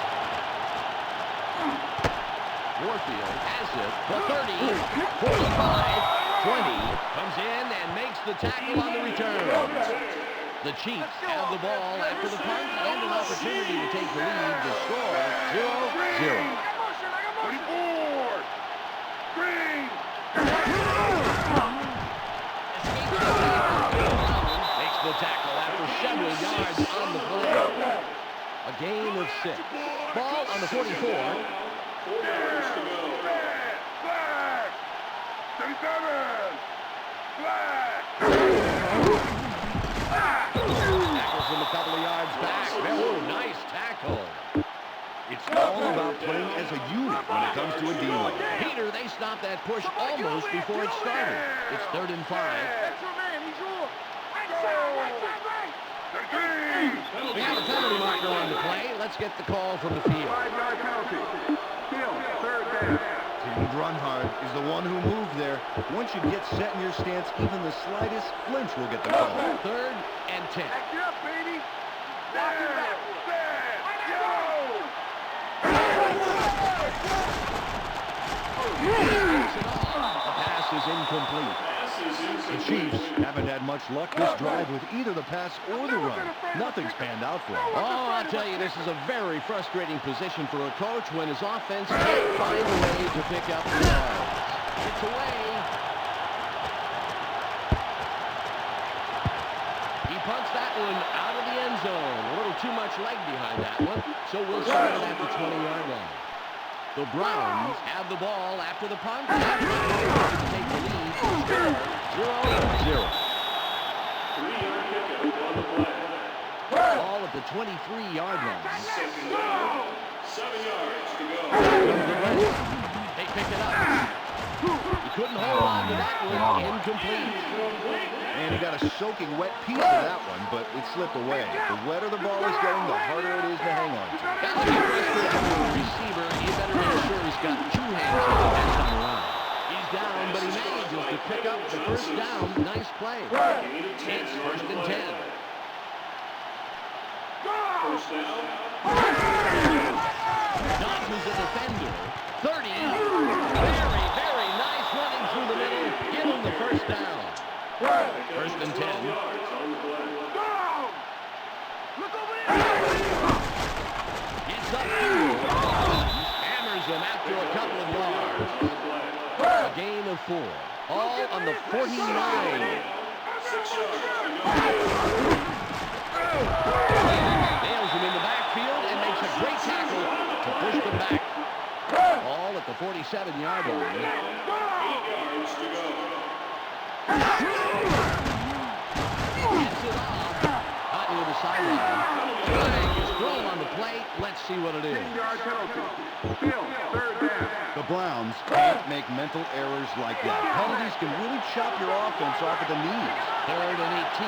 Speaker 1: Warfield has it. The 30, 45, 20. Comes in and makes the tackle on the return. The Chiefs have the ball after the punt and an opportunity to take the lead to score 0-0.
Speaker 5: 24. Green.
Speaker 1: Makes the tackle after several yards on the play. A gain of 6. Ball on the 44.
Speaker 4: 4 yards to go.
Speaker 5: Flag. 37. Flag.
Speaker 1: Tackle from a couple of yards back. Oh, nice tackle.
Speaker 3: It's all about playing as a unit when it comes to a deal.
Speaker 1: Peter, they stopped that push almost before it started. It's 3rd and 5.
Speaker 5: That's your man. He's yours. Right side, right side, right. 33.
Speaker 1: We have a penalty marker on the play. Let's get the call from the field.
Speaker 5: 5-yard penalty. Still, 3rd down.
Speaker 3: Tim Grunhard is the one who moved there. Once you get set in your stance, even the slightest flinch will get the call.
Speaker 1: 3rd and 10.
Speaker 5: Back it up, baby. Lock it back.
Speaker 1: The pass is incomplete.
Speaker 4: Pass is
Speaker 3: The
Speaker 4: incomplete.
Speaker 3: Chiefs haven't had much luck this drive with either the pass or the run. Nothing's panned out for them.
Speaker 1: Oh, I'll tell you, this is a very frustrating position for a coach when his offense can't find a way to pick up the yards. It's away. He punts that one out of the end zone. A little too much leg behind that one, so we'll start it at the 20-yard line. The Browns have the ball after the punt. To take the lead. 0-0.
Speaker 4: 3-yard pickup on the play.
Speaker 1: Ball at the 23-yard line.
Speaker 4: 2nd down, 7 yards to go.
Speaker 1: They pick it up. He couldn't hold on to that one. Incomplete.
Speaker 3: And he got a soaking wet piece of that one, but it slipped away. The wetter the ball is getting, the harder it is to hang on to.
Speaker 1: Gotta be frustrated for the receiver. He better make sure he's got 2 hands on that time around. He's down, but he manages to pick up the first down. Nice play. It's 1st and 10.
Speaker 4: First down.
Speaker 1: Dodges the defender. 30. Very, very nice running through the middle. Give him the first down. 1st and 10.
Speaker 4: 12 yards on the play.
Speaker 5: Look over there!
Speaker 1: Gets up field. Hammers him after a couple of yards. A gain of 4. All on the 49.
Speaker 4: 6 yards to go.
Speaker 1: Nails him in the backfield and makes a great tackle to push them back. All at the 47-yard line.
Speaker 4: 8 yards to go.
Speaker 1: Gets it off. Out near the sideline. Flag is thrown on the play. Let's see what it is.
Speaker 5: 10-yard penalty. Still, 3rd down.
Speaker 3: The Browns can't make mental errors like that. Penalties can really chop your offense off at the knees.
Speaker 1: 3rd and 18.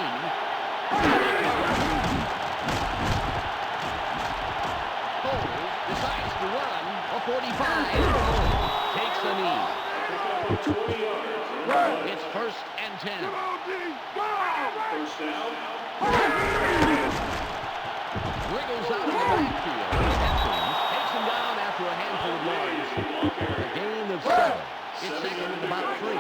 Speaker 1: Foles decides to run a 45. Takes a knee.
Speaker 4: 20 yards.
Speaker 1: It's 1st and 10.
Speaker 4: First down.
Speaker 1: Wriggles out of the backfield. Hopkins takes him down after a handful of yards. A gain of 7. It's 2nd and about 3.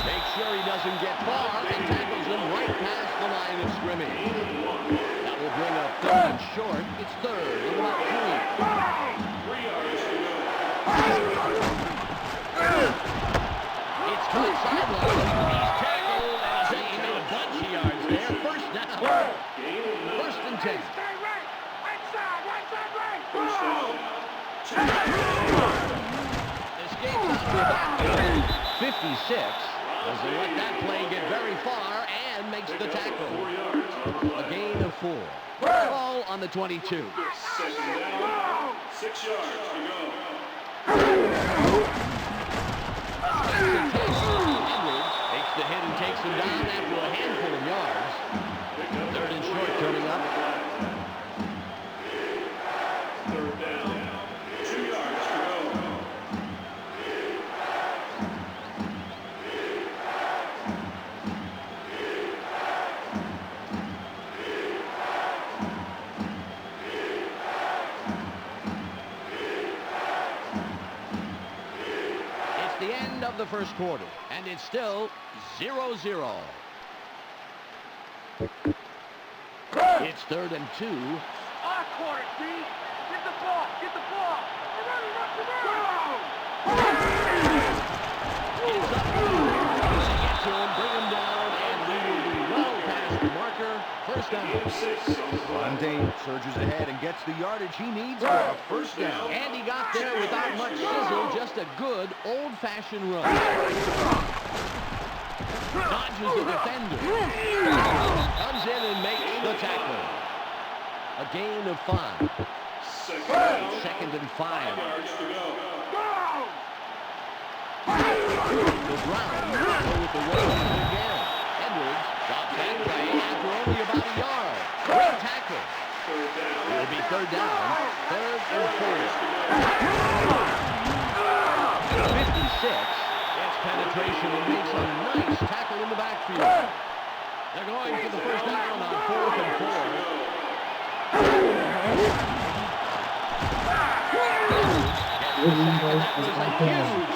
Speaker 1: Make sure he doesn't get far and tackles him right past the line of scrimmage. That will bring up 3rd and short. It's 3rd and about 3.
Speaker 4: 3 yards to go.
Speaker 1: It's caught sideline. He's tackled, and I think he made a bunch of yards there. First down.
Speaker 4: Gain of 9.
Speaker 1: 1st and 10.
Speaker 5: Stay right! Right side, right!
Speaker 4: First down. 2
Speaker 1: Escapes out to about 56. Doesn't let that play get very far and makes the tackle.
Speaker 4: 4 yards on the
Speaker 1: A
Speaker 4: play.
Speaker 1: gain of 4. Ball on the 22.
Speaker 4: 2nd down. 6 yards to go.
Speaker 1: Edwards takes the hit and takes him down after a handful of yards. 3rd and short coming up.
Speaker 4: 3rd down. 2 yards to go.
Speaker 1: It's the end of the first quarter, and it's still 0-0. It's 3rd and 2.
Speaker 5: Our quarter, D! Get the ball! Get the ball! Run!
Speaker 1: It's up. They get to him, bring him down, and he will be well past the marker. First down.
Speaker 4: 6 on the play.
Speaker 3: Rondé surges ahead and gets the yardage he needs for a first down.
Speaker 1: And he got there without much sizzle, just a good old-fashioned run. Dodges the defender. Comes in and makes the tackle. A gain of 5.
Speaker 4: 2nd down.
Speaker 1: 2nd and 5.
Speaker 4: 5 yards to go.
Speaker 1: The Browns go with the run again. Edwards drops that play after only about a yard. Great tackle.
Speaker 4: 3rd down.
Speaker 1: It will be 3rd down. 3rd and 4. 56 gets penetration and makes a nice tackle in the backfield. They're going for the first down on 4th and 4.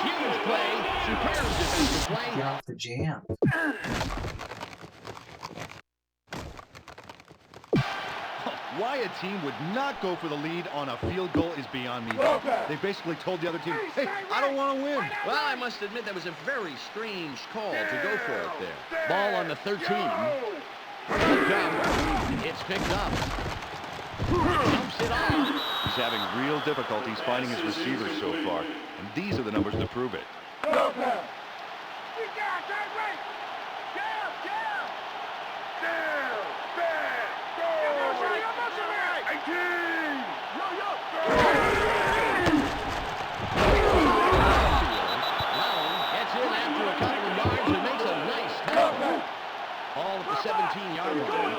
Speaker 1: Huge play. Superb defensive play.
Speaker 2: Get off the jam.
Speaker 3: Why a team would not go for the lead on a field goal is beyond me. They basically told the other team, hey, I don't want to win.
Speaker 1: Well, I must admit that was a very strange call to go for it there. Ball on the 13. It's picked up. Dumps it off.
Speaker 3: He's having real difficulties finding his receivers so far, and these are the numbers to prove it.
Speaker 1: Ball at the 17-yard line.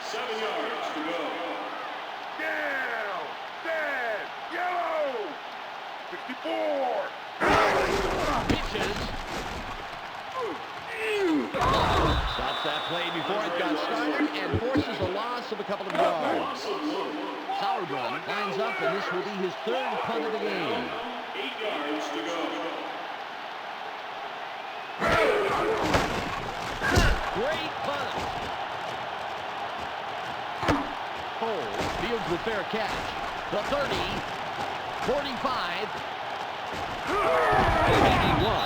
Speaker 4: 7 yards to go.
Speaker 5: Down, dead, yellow, 64.
Speaker 1: Pitches. Stops that play before it got started and forces a loss of a couple of yards. Sauerbrunn lines up, and this will be his third punt of the game.
Speaker 4: 8 yards to go.
Speaker 1: Great punt. Cole fields the fair catch. The 30, 45, 81.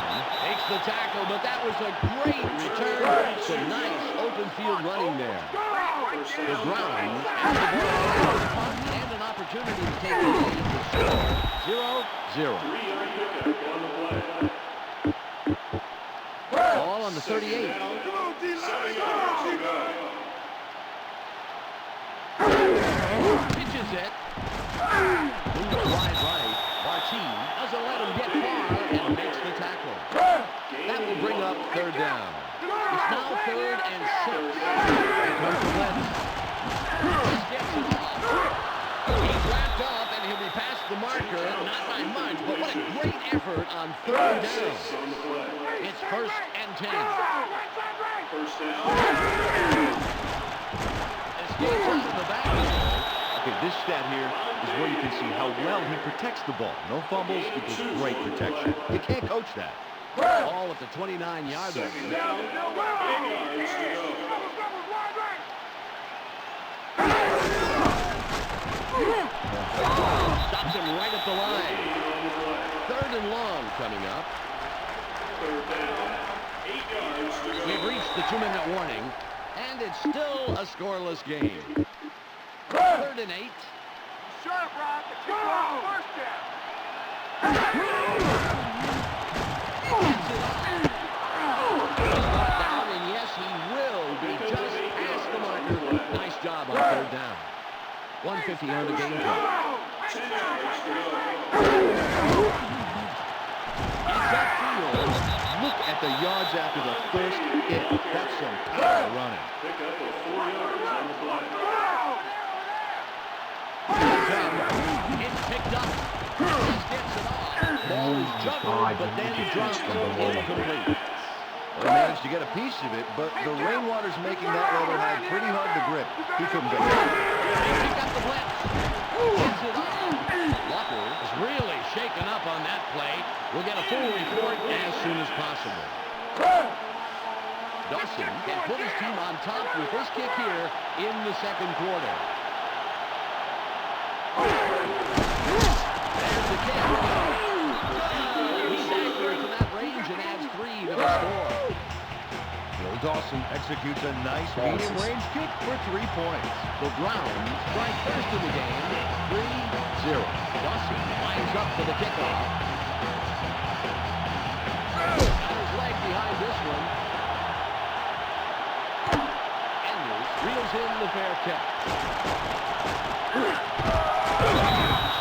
Speaker 1: Takes the tackle, but that was a great return. Some nice open field running there. The Browns have the ball and an opportunity to take the lead to score 0-0.
Speaker 4: 3-yard pickup on the play.
Speaker 1: Ball on the 38.
Speaker 4: 7 yards to go.
Speaker 1: Pitches it. Moves wide right. Barty doesn't let him get far and makes the tackle. That will bring up third down. It's now 3rd and 6. Here comes the blitz. This gets it off. He's wrapped up and he'll be past the marker. Not by much, but what a great effort on 3rd down. It's 1st and 10.
Speaker 4: First down.
Speaker 1: Escapes out of the backfield.
Speaker 3: Okay, this stat here is where you can see how well he protects the ball. No fumbles equals great protection. You can't coach that.
Speaker 1: Ball at the 29-yard line.
Speaker 4: 8 yards to go.
Speaker 1: Stops him right at the line. 3rd and long coming up.
Speaker 4: 3rd down. 8 yards to go.
Speaker 1: We've reached the 2-minute warning, and it's still a scoreless game. 3rd and 8.
Speaker 5: Shut up, Rob. Go! First down.
Speaker 1: He's brought down, and yes, he will be just past the marker. Nice job on 3rd down. 150 on the game clock.
Speaker 4: 10 yards to go.
Speaker 1: He's upfield.
Speaker 3: Look at the yards after the first hit. That's some power running.
Speaker 4: Pick up of 4 yards on the play.
Speaker 1: It's picked up. Just gets it off. Ball is juggled, but then dropped incomplete.
Speaker 3: Well, he managed to get a piece of it, but the rainwater's making that leather hide pretty hard to grip. He couldn't get it.
Speaker 1: They pick up the blitz. Gets it off. Walker is really shaken up on that play. We'll get a full report as soon as possible. Dawson can put his team on top with this kick here in the 2nd quarter. There's the kick. He's accurate to that range and adds 3 to the score.
Speaker 3: Bill Dawson executes a nice medium-range kick for 3 points.
Speaker 1: The Browns strike first in the game, 3-0. Dawson lines up for the kickoff. Got his leg behind this one. Andrews reels in the fair catch.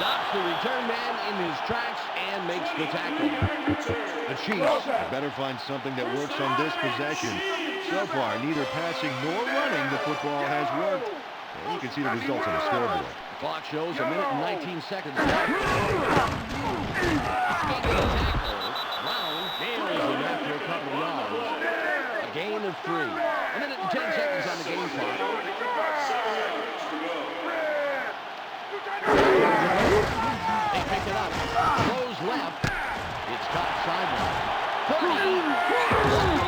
Speaker 1: Stops the return man in his tracks and makes the tackle.
Speaker 3: The Chiefs better find something that works on this possession. So far, neither passing nor running the football has worked. Well, you can see the results on the scoreboard.
Speaker 1: The clock shows 1 minute and 19 seconds left. Escaping the tackle. Brown nails him after a couple of yards. A gain of 3. 1 minute and 10 seconds on the game clock.
Speaker 4: 7 yards to go.
Speaker 1: They pick it up. Throws left. It's caught sideline. 30. Good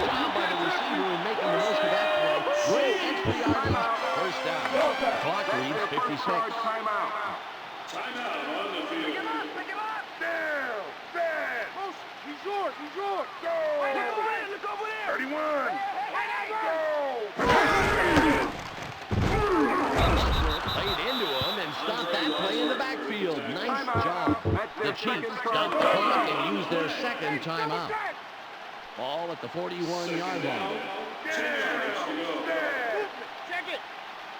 Speaker 1: job by the receiver in making the most of that play. Great extra yardage. First down. Clock reads 56.
Speaker 5: Timeout.
Speaker 4: Timeout on the field.
Speaker 5: Pick him up. Down, dead. He's yours. Go. Look over there. 31. Go.
Speaker 1: the Chiefs stop the clock and use their second timeout. Ball at the 41-yard line.
Speaker 4: 10 yards to go.
Speaker 5: Check it.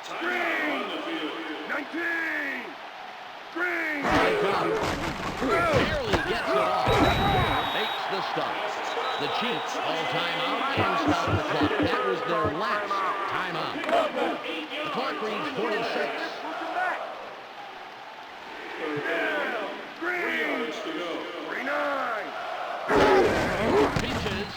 Speaker 4: Timeout on the field.
Speaker 5: 19. Green.
Speaker 1: Here it comes. Barely gets it off. Makes the stop. The Chiefs call timeout and stop the clock. That was their last timeout. The clock reads 46.
Speaker 4: Third down. 3 yards to go.
Speaker 5: 39.
Speaker 1: Pitches.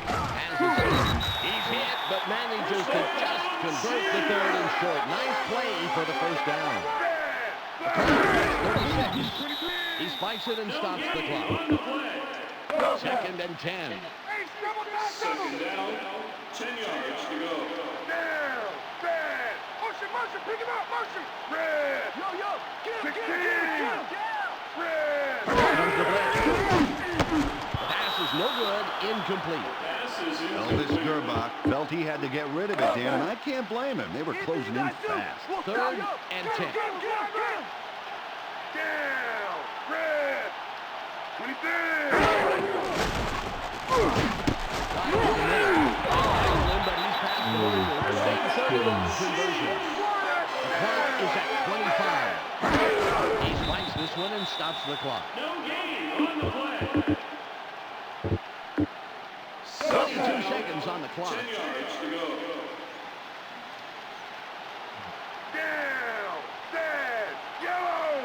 Speaker 1: Has it set. He's hit, but manages to just convert the third and short. Nice play for the first down. The clock reads 36. He spikes it and stops the clock.
Speaker 4: On the play.
Speaker 1: Second and 10.
Speaker 5: Hey, double down,
Speaker 4: Second down. 10 yards to go.
Speaker 5: Down. Bad. Motion, motion. Pick him up. Motion. Red. Yo, yo. Get him, get him, get him, get him. Red.
Speaker 1: Here comes the blitz. The pass is no good. Incomplete.
Speaker 4: Pass is
Speaker 3: Elvis Gerbach felt he had to get rid of it, Dan, and I can't blame him. They were closing in fast.
Speaker 1: Third and 10.
Speaker 5: Down. Red. 23.
Speaker 1: But he's past the marker. Third down conversion. The clock is at 25. He spikes this one and stops the clock.
Speaker 4: no gain on the play.
Speaker 1: 22 seconds on the clock.
Speaker 4: 10 yards to go.
Speaker 5: Down. Bad. Yellow.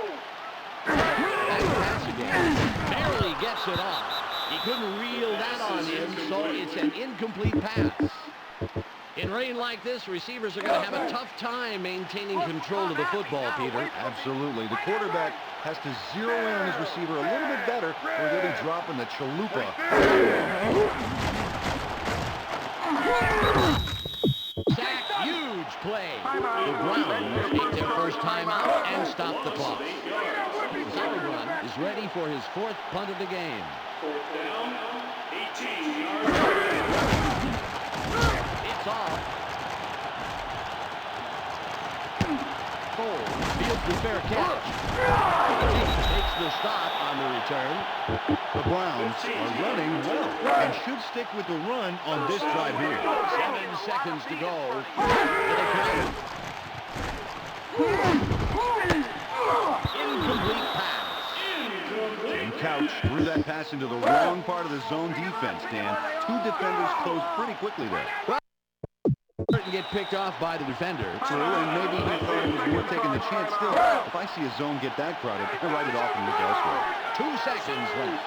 Speaker 1: Back pass again. Barely gets it off. He couldn't reel that on in, so it's an incomplete pass. In rain like this, receivers are going to have a tough time maintaining control of the football, Peter.
Speaker 3: Absolutely. The quarterback has to zero in on his receiver a little bit better, or they'll be dropping the chalupa.
Speaker 1: Sack, huge play. The Browns take their first time out and stop the clock. Sauerbrunn is ready for his fourth punt of the game.
Speaker 4: Fourth down. 18 yards.
Speaker 1: It's off. Cole fields the fair catch. Takes the stop on the return.
Speaker 3: The Browns are running well and should stick with the run on this drive here.
Speaker 1: 7 seconds to go. Here they come. Incomplete pass.
Speaker 3: Jim Couch threw that pass into the wrong part of the zone defense, Dan. Two defenders closed pretty quickly there.
Speaker 1: And get picked off by the defender.
Speaker 3: True, and maybe he thought it was worth taking the chance. Still, if I see a zone get that crowded, I'll write it off and look elsewhere.
Speaker 1: 2 seconds left.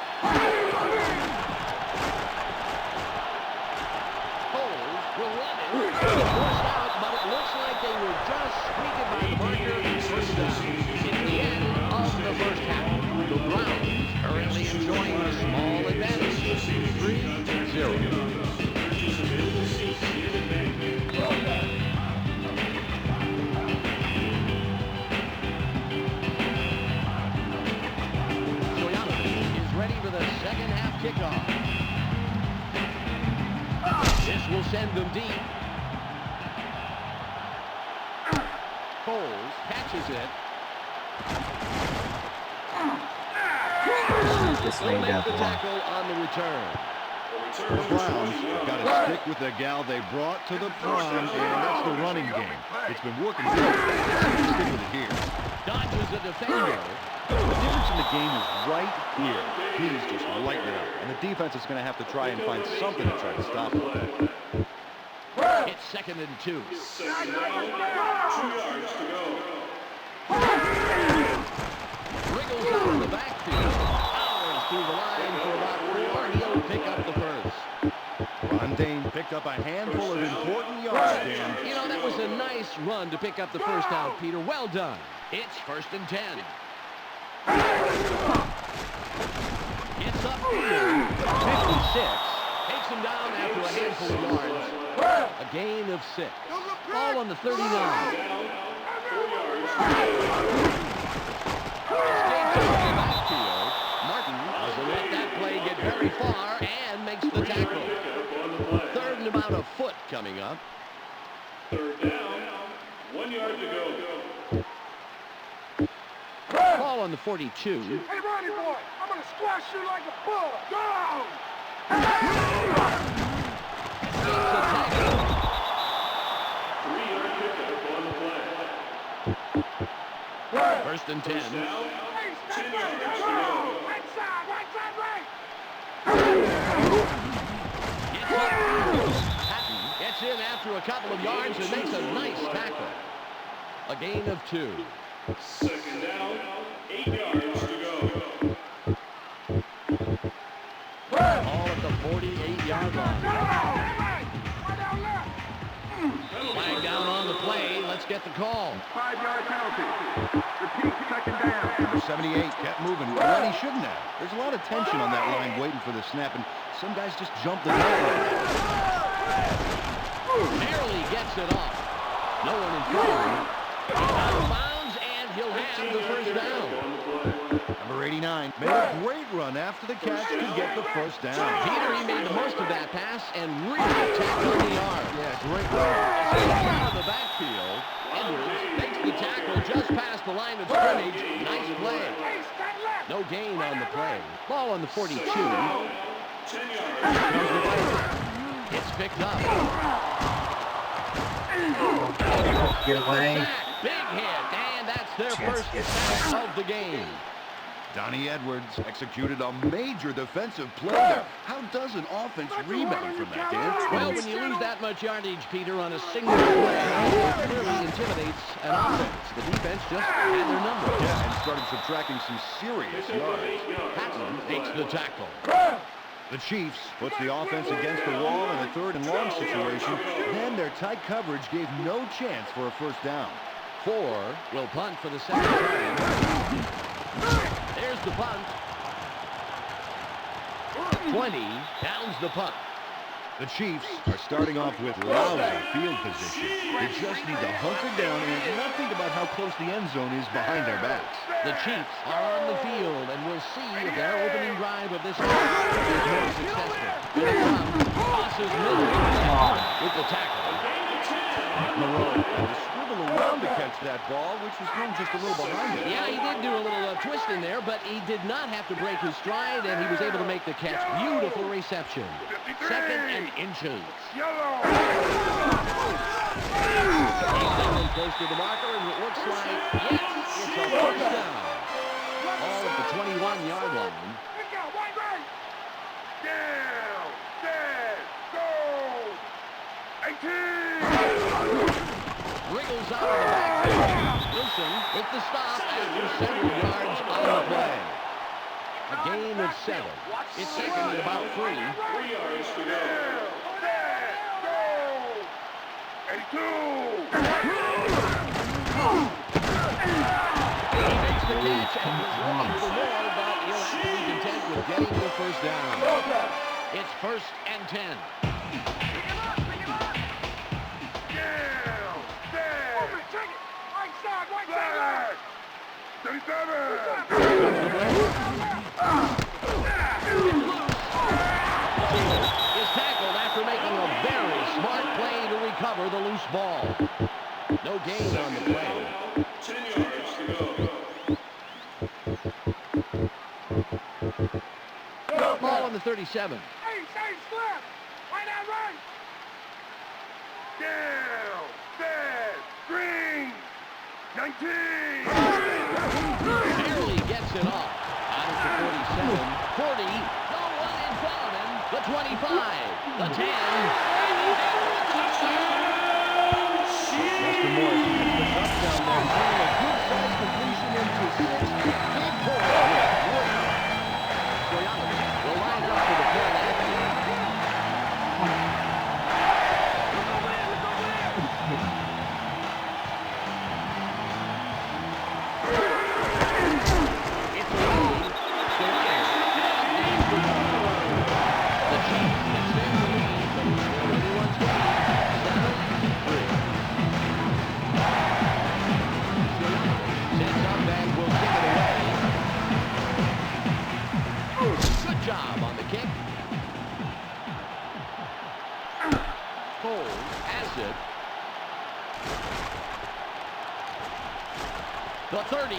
Speaker 1: Holes will run it. Forced out, but it looks like they were just squeaking by the marker and first down. It's the end of the first half. The Browns currently enjoying a small advantage. 3-0. For the second half kickoff. This will send them deep. Foles catches it.
Speaker 2: Just
Speaker 1: They'll
Speaker 2: laid
Speaker 1: make
Speaker 2: that
Speaker 1: the
Speaker 2: ball.
Speaker 1: tackle on the return.
Speaker 3: The Browns have got to stick with the gal they brought to the prom, and that's the running game. It's been working good. Let's stick with it here.
Speaker 1: Dodges a defender.
Speaker 3: The difference in the game is right here. He's just lighting it up. And the defense is going to have to try and find something to try to stop him.
Speaker 1: It's 2nd and 2.
Speaker 4: Second down. 2 yards to go.
Speaker 1: Wriggles out of the backfield. Powers through the line for about 4. He'll pick up the first.
Speaker 3: Rondane picked up a handful of important yards, Dan.
Speaker 1: You know, that was a nice run to pick up the first down, Peter. Well done. It's 1st and 10. Gets up field. 56. Takes him down after a handful of yards. A gain of 6. Ball on the 39. Escapes into the backfield. Martin doesn't let that play get very far and makes the tackle. 3rd and about a foot coming up.
Speaker 4: 3rd down. 1 yard to go.
Speaker 1: Ball on the 42.
Speaker 5: Hey, Brian. Johnny boy. I'm gonna squash you like a bull. Go!
Speaker 1: It's a tackle.
Speaker 4: 3-yard pickup on the play.
Speaker 1: First and 10.
Speaker 4: First down,
Speaker 5: Hey,
Speaker 4: 10
Speaker 5: step
Speaker 4: yards
Speaker 5: back.
Speaker 4: to
Speaker 5: Go!
Speaker 4: go.
Speaker 5: Right side, right.
Speaker 1: Patton gets in after a couple of yards and makes a nice tackle. A gain of 2.
Speaker 4: Second down, 8 yards to go.
Speaker 1: All at the 48-yard line. Flag down on the play. Let's get the call.
Speaker 5: 5-yard penalty. Repeat, second down.
Speaker 3: Number 78 kept moving when he shouldn't have. There's a lot of tension on that line waiting for the snap, and some guys just jump the gun.
Speaker 1: Barely gets it off. No one in front of him. He's out of bounds, and he'll have the first down.
Speaker 3: Number 89 made a great run after the catch to get the first down.
Speaker 1: Peter, he made the most of that pass and really tackled the arm.
Speaker 3: Yeah, great run.
Speaker 1: Out of the backfield. Edwards makes the tackle just past the line of scrimmage. Nice play. No gain on the play. Ball on the 42.
Speaker 4: 10 yards.
Speaker 1: It's picked up.
Speaker 2: Get away.
Speaker 1: Sack. Big hit, and that's their
Speaker 2: Chance
Speaker 1: first
Speaker 2: to get
Speaker 1: sack of the game.
Speaker 3: Donnie Edwards executed a major defensive play there. How does an offense rebound from that, Dan?
Speaker 1: Well, when you lose that much yardage, Peter, on a single play, it clearly intimidates an offense. The defense just had their number.
Speaker 3: Yeah, and started subtracting some serious yards.
Speaker 1: Patton makes the tackle.
Speaker 3: The Chiefs puts the offense against the wall in a 3rd and long situation. Then their tight coverage gave no chance for a first down.
Speaker 1: 4 will punt for the second time. There's the punt. 20 downs the punt.
Speaker 3: The Chiefs are starting off with lousy field position. They just need to hunker down and not think about how close the end zone is behind their backs.
Speaker 1: The Chiefs are on the field, and we'll see if their opening drive of this game is more successful. Here they come. Tosses Miller with the tackle.
Speaker 3: Moreau had to scribble around to catch that ball, which was thrown just a little behind him.
Speaker 1: Yeah, he did do a little twist in there, but he did not have to break his stride, and he was able to make the catch. Beautiful reception. 2nd and inches.
Speaker 5: Yellow.
Speaker 1: He's down close to the marker, and it looks like, yes, it's a first down. All at the 21-yard line.
Speaker 5: Look out, wide right. Down, set, go. 18.
Speaker 1: Wriggles out of the backfield. Wilson with the stop after several yards on the play. A gain of 7. It's second at about 3.
Speaker 4: 3 yards to go.
Speaker 5: Set, go. 82.
Speaker 1: He makes the catch and was looking for more, but he'll have to be content with getting the first down. It's 1st and 10.
Speaker 5: Down, set. Open, check it. Right side, left. 37.
Speaker 1: Is tackled after making a very smart play to recover the loose ball. No gain on the play.
Speaker 4: 10 yards to go.
Speaker 1: Ball on the 37.
Speaker 5: Hey, slip. Right out, right. Down, set, green. 19.
Speaker 1: Barely gets it off. Out of the 47. 40. No one in front of him. The 25. The 10.
Speaker 3: Justin Morris gets the touchdown there, turning a good-sized completion into 6 big points.
Speaker 1: Stoyanovich will line up for the point action. It's away. Stoyanovich. The Chiefs extend the lead, but it's still everyone's game. 7-3. Sets up and will kick it away. Good job on the kick. Cole has it. The 30.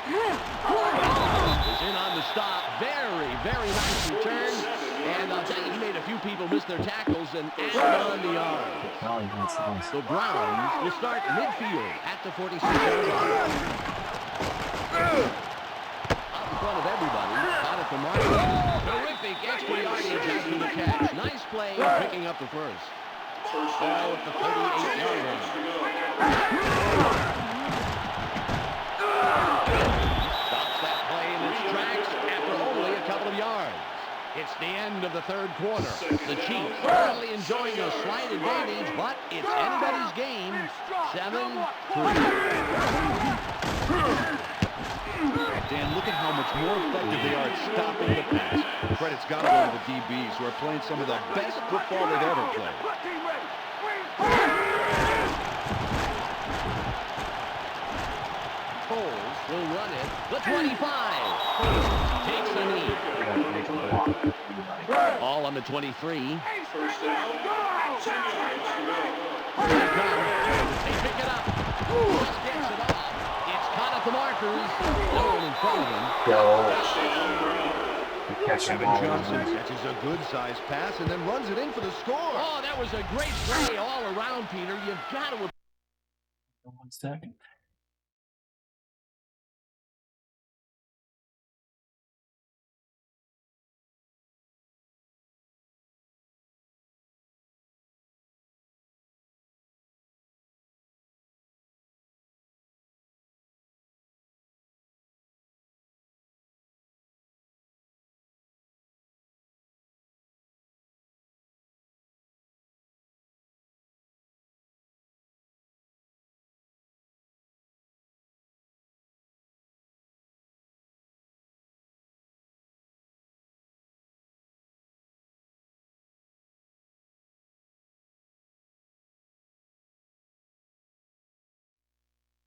Speaker 1: Is in on the stop. Very, very nice return. And I'll tell you, he made a few people miss their tackles and added on the yards. So Browns will start midfield at the 46-yard line. Out in front of everybody. Out at the mark. Terrific extra yardage after the catch. Nice play picking up the first. Ball at the 38-yard line. Stops that play in its tracks after only a couple of yards. It's the end of the third quarter. The Chiefs finally enjoying a slight advantage, but it's anybody's game. 7-3.
Speaker 3: Dan, look at how much more effective they are at stopping the pass. Credit's got to go to the DBs, who are playing some of the best football they've ever played.
Speaker 1: Foles will run it. The 25. Takes a knee. All on the 23.
Speaker 4: First down, 10 yards to go.
Speaker 1: Here they come. They pick it up. Just gets it off. It's caught at the markers. No one in front of him.
Speaker 3: Kevin Johnson catches a good-sized pass and then runs it in for the score.
Speaker 1: Oh, that was a great play all around, Peter. You've got to...
Speaker 2: 1 second.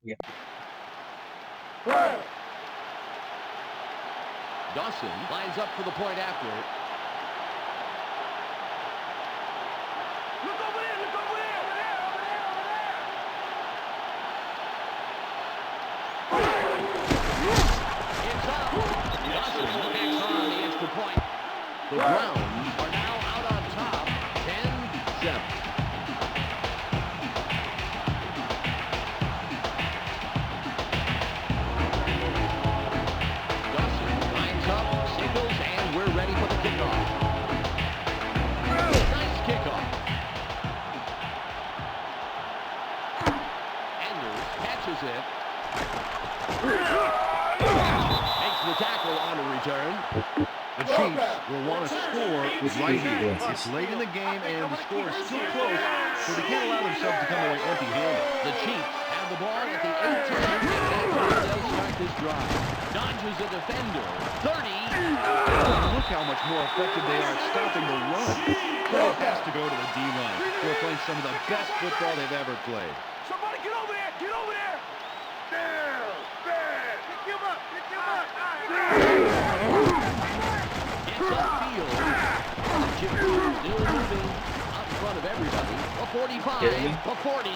Speaker 2: Yeah.
Speaker 1: Dawson lines up for the point after it.
Speaker 5: Look over there, look over there, over there, over there, over there.
Speaker 1: It's up. Dawson picks on the extra point. The Browns are now out on top, 10-7. Makes the tackle on a return.
Speaker 3: The Chiefs will want to score right here. It's late in the game, and the score is still close, so they can't allow themselves to come away empty-handed.
Speaker 1: The Chiefs have the ball at the 18, and that's where they'll start this drive. Dodges a defender. 30.
Speaker 3: Look how much more effective they are at stopping the run. Credit has to go to the D-line, who are playing some of the best football they've ever played.
Speaker 5: Somebody get over there, get over there. Down, bad. Pick him up, pick him up.
Speaker 1: It's upfield. The Chiefs still moving out in front of everybody. A 45, a 40.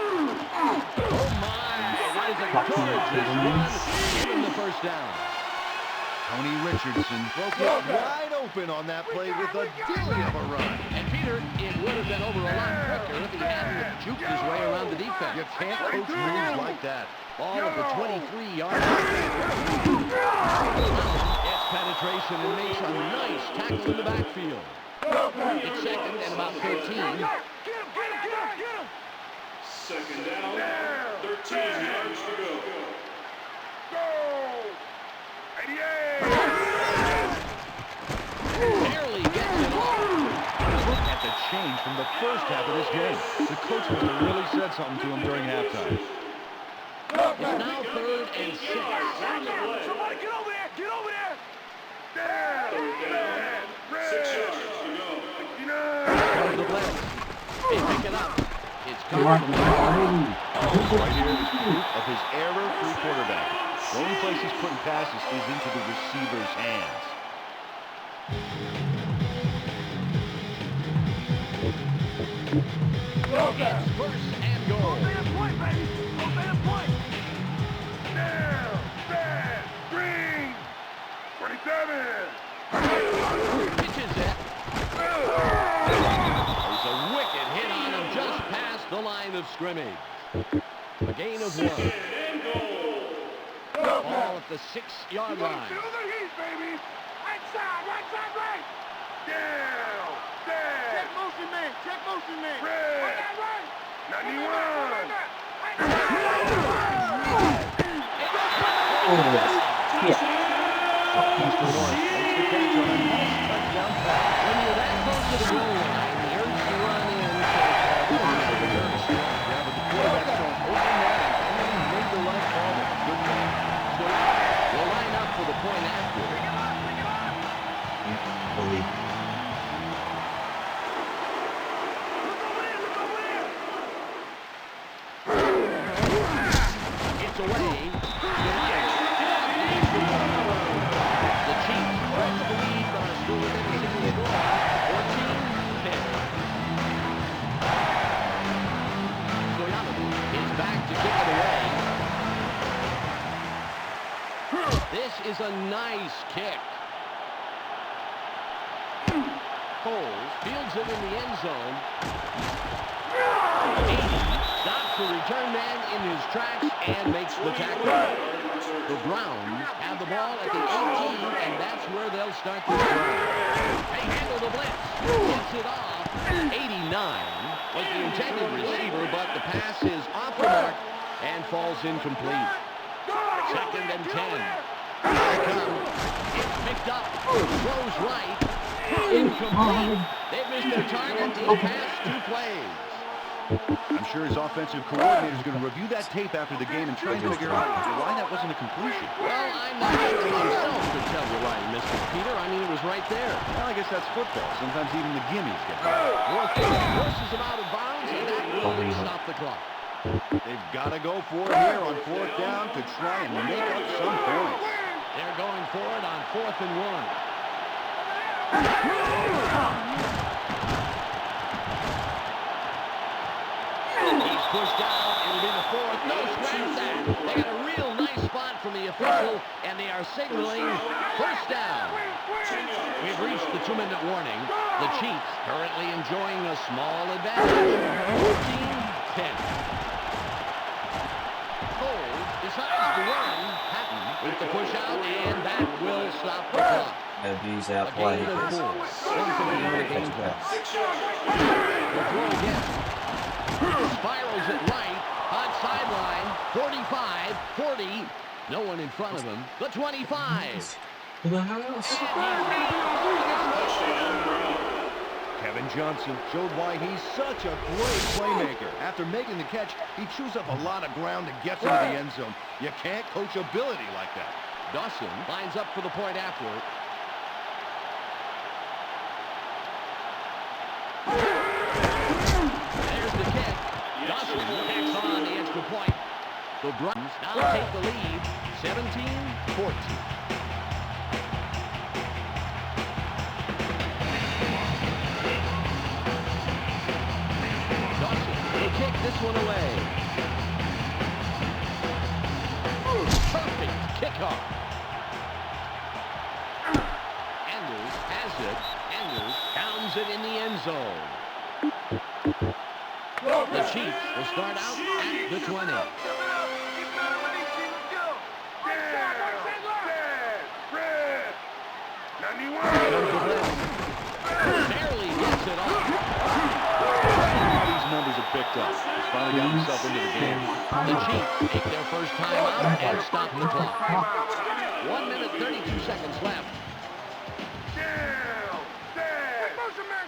Speaker 1: Oh my, that is a gorgeous run. Give him the first down.
Speaker 3: Tony Richardson broke it wide open on that play with a dilly of a run.
Speaker 1: And Peter, it would have been over a lot quicker if he hadn't juked his way around the defense.
Speaker 3: You can't coach moves like that.
Speaker 1: Ball at the 23-yard line. Gets penetration and makes a nice tackle in the backfield. It's second and about 13.
Speaker 5: Get him, get him.
Speaker 4: Second down, 13 yards to go.
Speaker 1: Barely gets it off.
Speaker 3: Look at the change from the first half of this game. The coach must have really said something to him during halftime.
Speaker 1: It's now 3rd and 6.
Speaker 5: Somebody get over there, get over there.
Speaker 4: Third down, 6 yards to go.
Speaker 1: Comes the blitz. They pick it up. It's coming from the
Speaker 3: Right here is proof of his error-free quarterback. The only place he's putting passes is into the receiver's hands.
Speaker 1: It's 1st and goal.
Speaker 5: Open the point, baby. Open the point. Down. Set. Green. 27.
Speaker 1: Pitches it. There's a wicked hit on him just past the line of scrimmage. A gain of 1. Ball at the 6-yard line.
Speaker 5: Feel the heat, baby. Right side, right. Down. Set. Check motion man. Red. Right. 91.
Speaker 2: Oh, yeah.
Speaker 1: When you're that close to the goal line, the urge to run in very strong.
Speaker 3: Yeah, but the quarterback's shown open net and made the right call. Good job.
Speaker 1: So we'll line up for the point after.
Speaker 2: Believe.
Speaker 1: It's away. The Chiefs press the lead, but are still within a single score. 14-10. Stoyanovich is back to kick it away. This is a nice kick. Coles fields it in the end zone. 80 stops the return man in his tracks and makes the tackle. The Browns have the ball at the 18, and that's where they'll start this drive. They handle the blitz. Gets it off. 89 was the intended receiver, but the pass is off the mark and falls incomplete. 2nd and 10. Here they come. It's picked up. Throws right. Incomplete. They've missed their target these past 2 plays.
Speaker 3: I'm sure his offensive coordinator is going to review that tape after the game and try and figure out why that wasn't a completion.
Speaker 1: Well, I'm not sure myself to tell you why he missed it, Peter. I mean, it was right there.
Speaker 3: Well, I guess that's football. Sometimes even the gimmies get by.
Speaker 1: Forces him out of bounds, and that will stop the clock.
Speaker 3: They've got to go for it here on 4th down to try and make up some points.
Speaker 1: They're going for it on 4th and 1. He's pushed out. It'll be the 4th. No sweat that. They got a real nice spot from the official, and they are signaling 1st down. We've reached the 2-minute warning. The Chiefs currently enjoying a small advantage. 14-10. Cole decides to run. Patton with the push out, and that will stop the clock.
Speaker 2: Abuse
Speaker 1: A
Speaker 2: outplay.
Speaker 1: gain of 4. 1:51 game clock. The throw again. Spirals it right. On sideline. 45, 40. No one in front of him. The 25.
Speaker 2: To the house.
Speaker 3: Kevin Johnson showed why he's such a great playmaker. After making the catch, he chews up a lot of ground and gets into the end zone. You can't coach ability like that.
Speaker 1: Dawson lines up for the point after. There's the kick. Dawson picks on the extra point. The Browns now take the lead, 17-14. Dawson will kick this one away. Perfect kickoff. Anders has it. Anders downs it in the end zone. The Chiefs will start out at the 20. Barely gets it off.
Speaker 3: These numbers have picked up. He's finally got himself into the game.
Speaker 1: The Chiefs take their first time out and stop the clock. 1 minute, 32 seconds left.
Speaker 5: Down, set,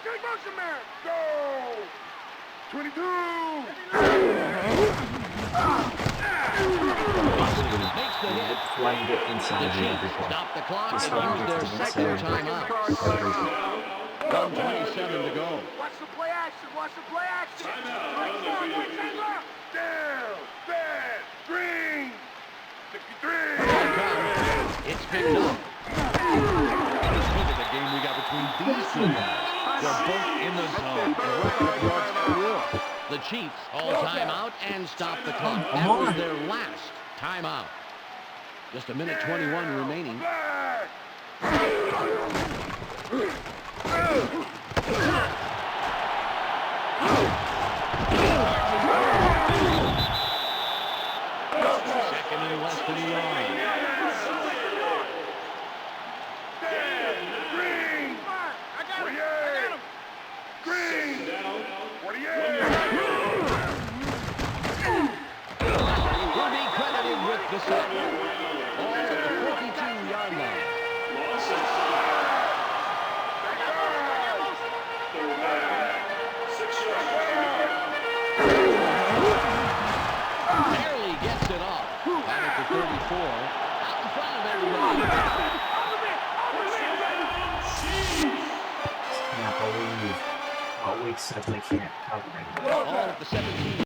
Speaker 5: take motion man, go, 22.
Speaker 1: Makes the hit.
Speaker 2: Flying it
Speaker 1: The
Speaker 2: inside the
Speaker 1: Chiefs
Speaker 2: everything.
Speaker 1: stop the clock
Speaker 2: This
Speaker 1: and
Speaker 2: one
Speaker 1: use their
Speaker 2: gets to the
Speaker 1: second
Speaker 2: inside.
Speaker 1: timeout.
Speaker 2: Everything.
Speaker 1: 1:27 to go.
Speaker 5: Watch the play action, right side, right side left. Down, set, green, 63.
Speaker 1: Here it comes. It's picked up.
Speaker 3: Just look at the game we got between these two guys. They're both in the zone. They're racking up yards at will.
Speaker 1: The Chiefs all timeout and stop the clock. That was their last timeout. Just a minute 21 remaining. Second and less than 1. He'll be credited with the sack. Ball at the 42-yard line.
Speaker 4: Loss of 6 yards.
Speaker 1: Barely gets it off. Out at the 34. Out in front of everybody.
Speaker 2: Can't believe what we said they can't cover it.
Speaker 1: Ball at the 17.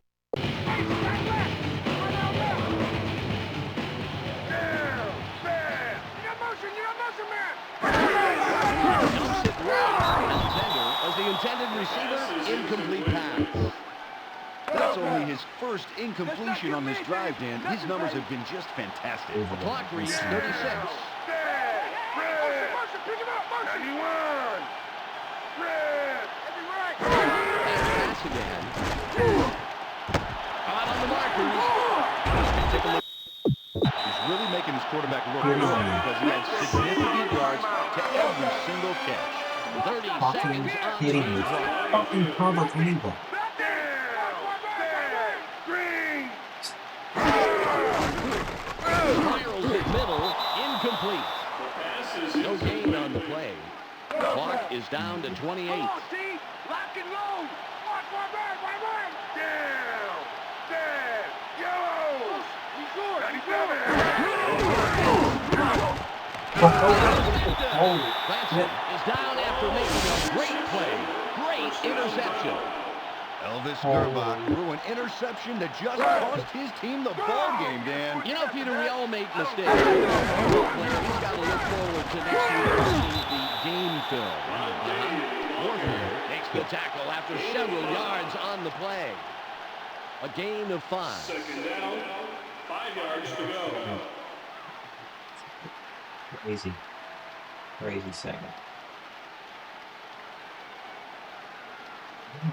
Speaker 1: Dumps it right to Alexander as the intended receiver. Incomplete pass.
Speaker 3: That's only his first incompletion on this drive, Dan. His numbers have been just fantastic.
Speaker 1: The clock reads 36. Pass again. Out on the markers. Take a look.
Speaker 3: He's really making his quarterback look good because he had significant yards to every single catch.
Speaker 1: 30
Speaker 2: Fucking
Speaker 1: seconds on
Speaker 2: kidding me.
Speaker 1: the clock.
Speaker 2: Fucking cover anybody.
Speaker 1: Spirals it middle. Incomplete.
Speaker 4: Pass is
Speaker 1: No gain on the play. Clock is down to 28.
Speaker 5: Lock and load. Watch my man, my man.
Speaker 1: Clancy is down after making a great play. Great interception.
Speaker 3: Elvis Gerbach threw an interception that just cost his team the ball game, Dan.
Speaker 1: You know, Peter, we all make mistakes. He's got to look forward to next week seeing the game film. Warfield makes the tackle after several yards on the play. A gain of 5.
Speaker 4: second down. 5 yards to go.
Speaker 2: Crazy. Crazy second.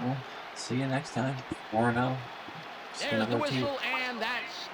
Speaker 2: Well, see you next time. 4-0.
Speaker 1: There's the whistle, and that's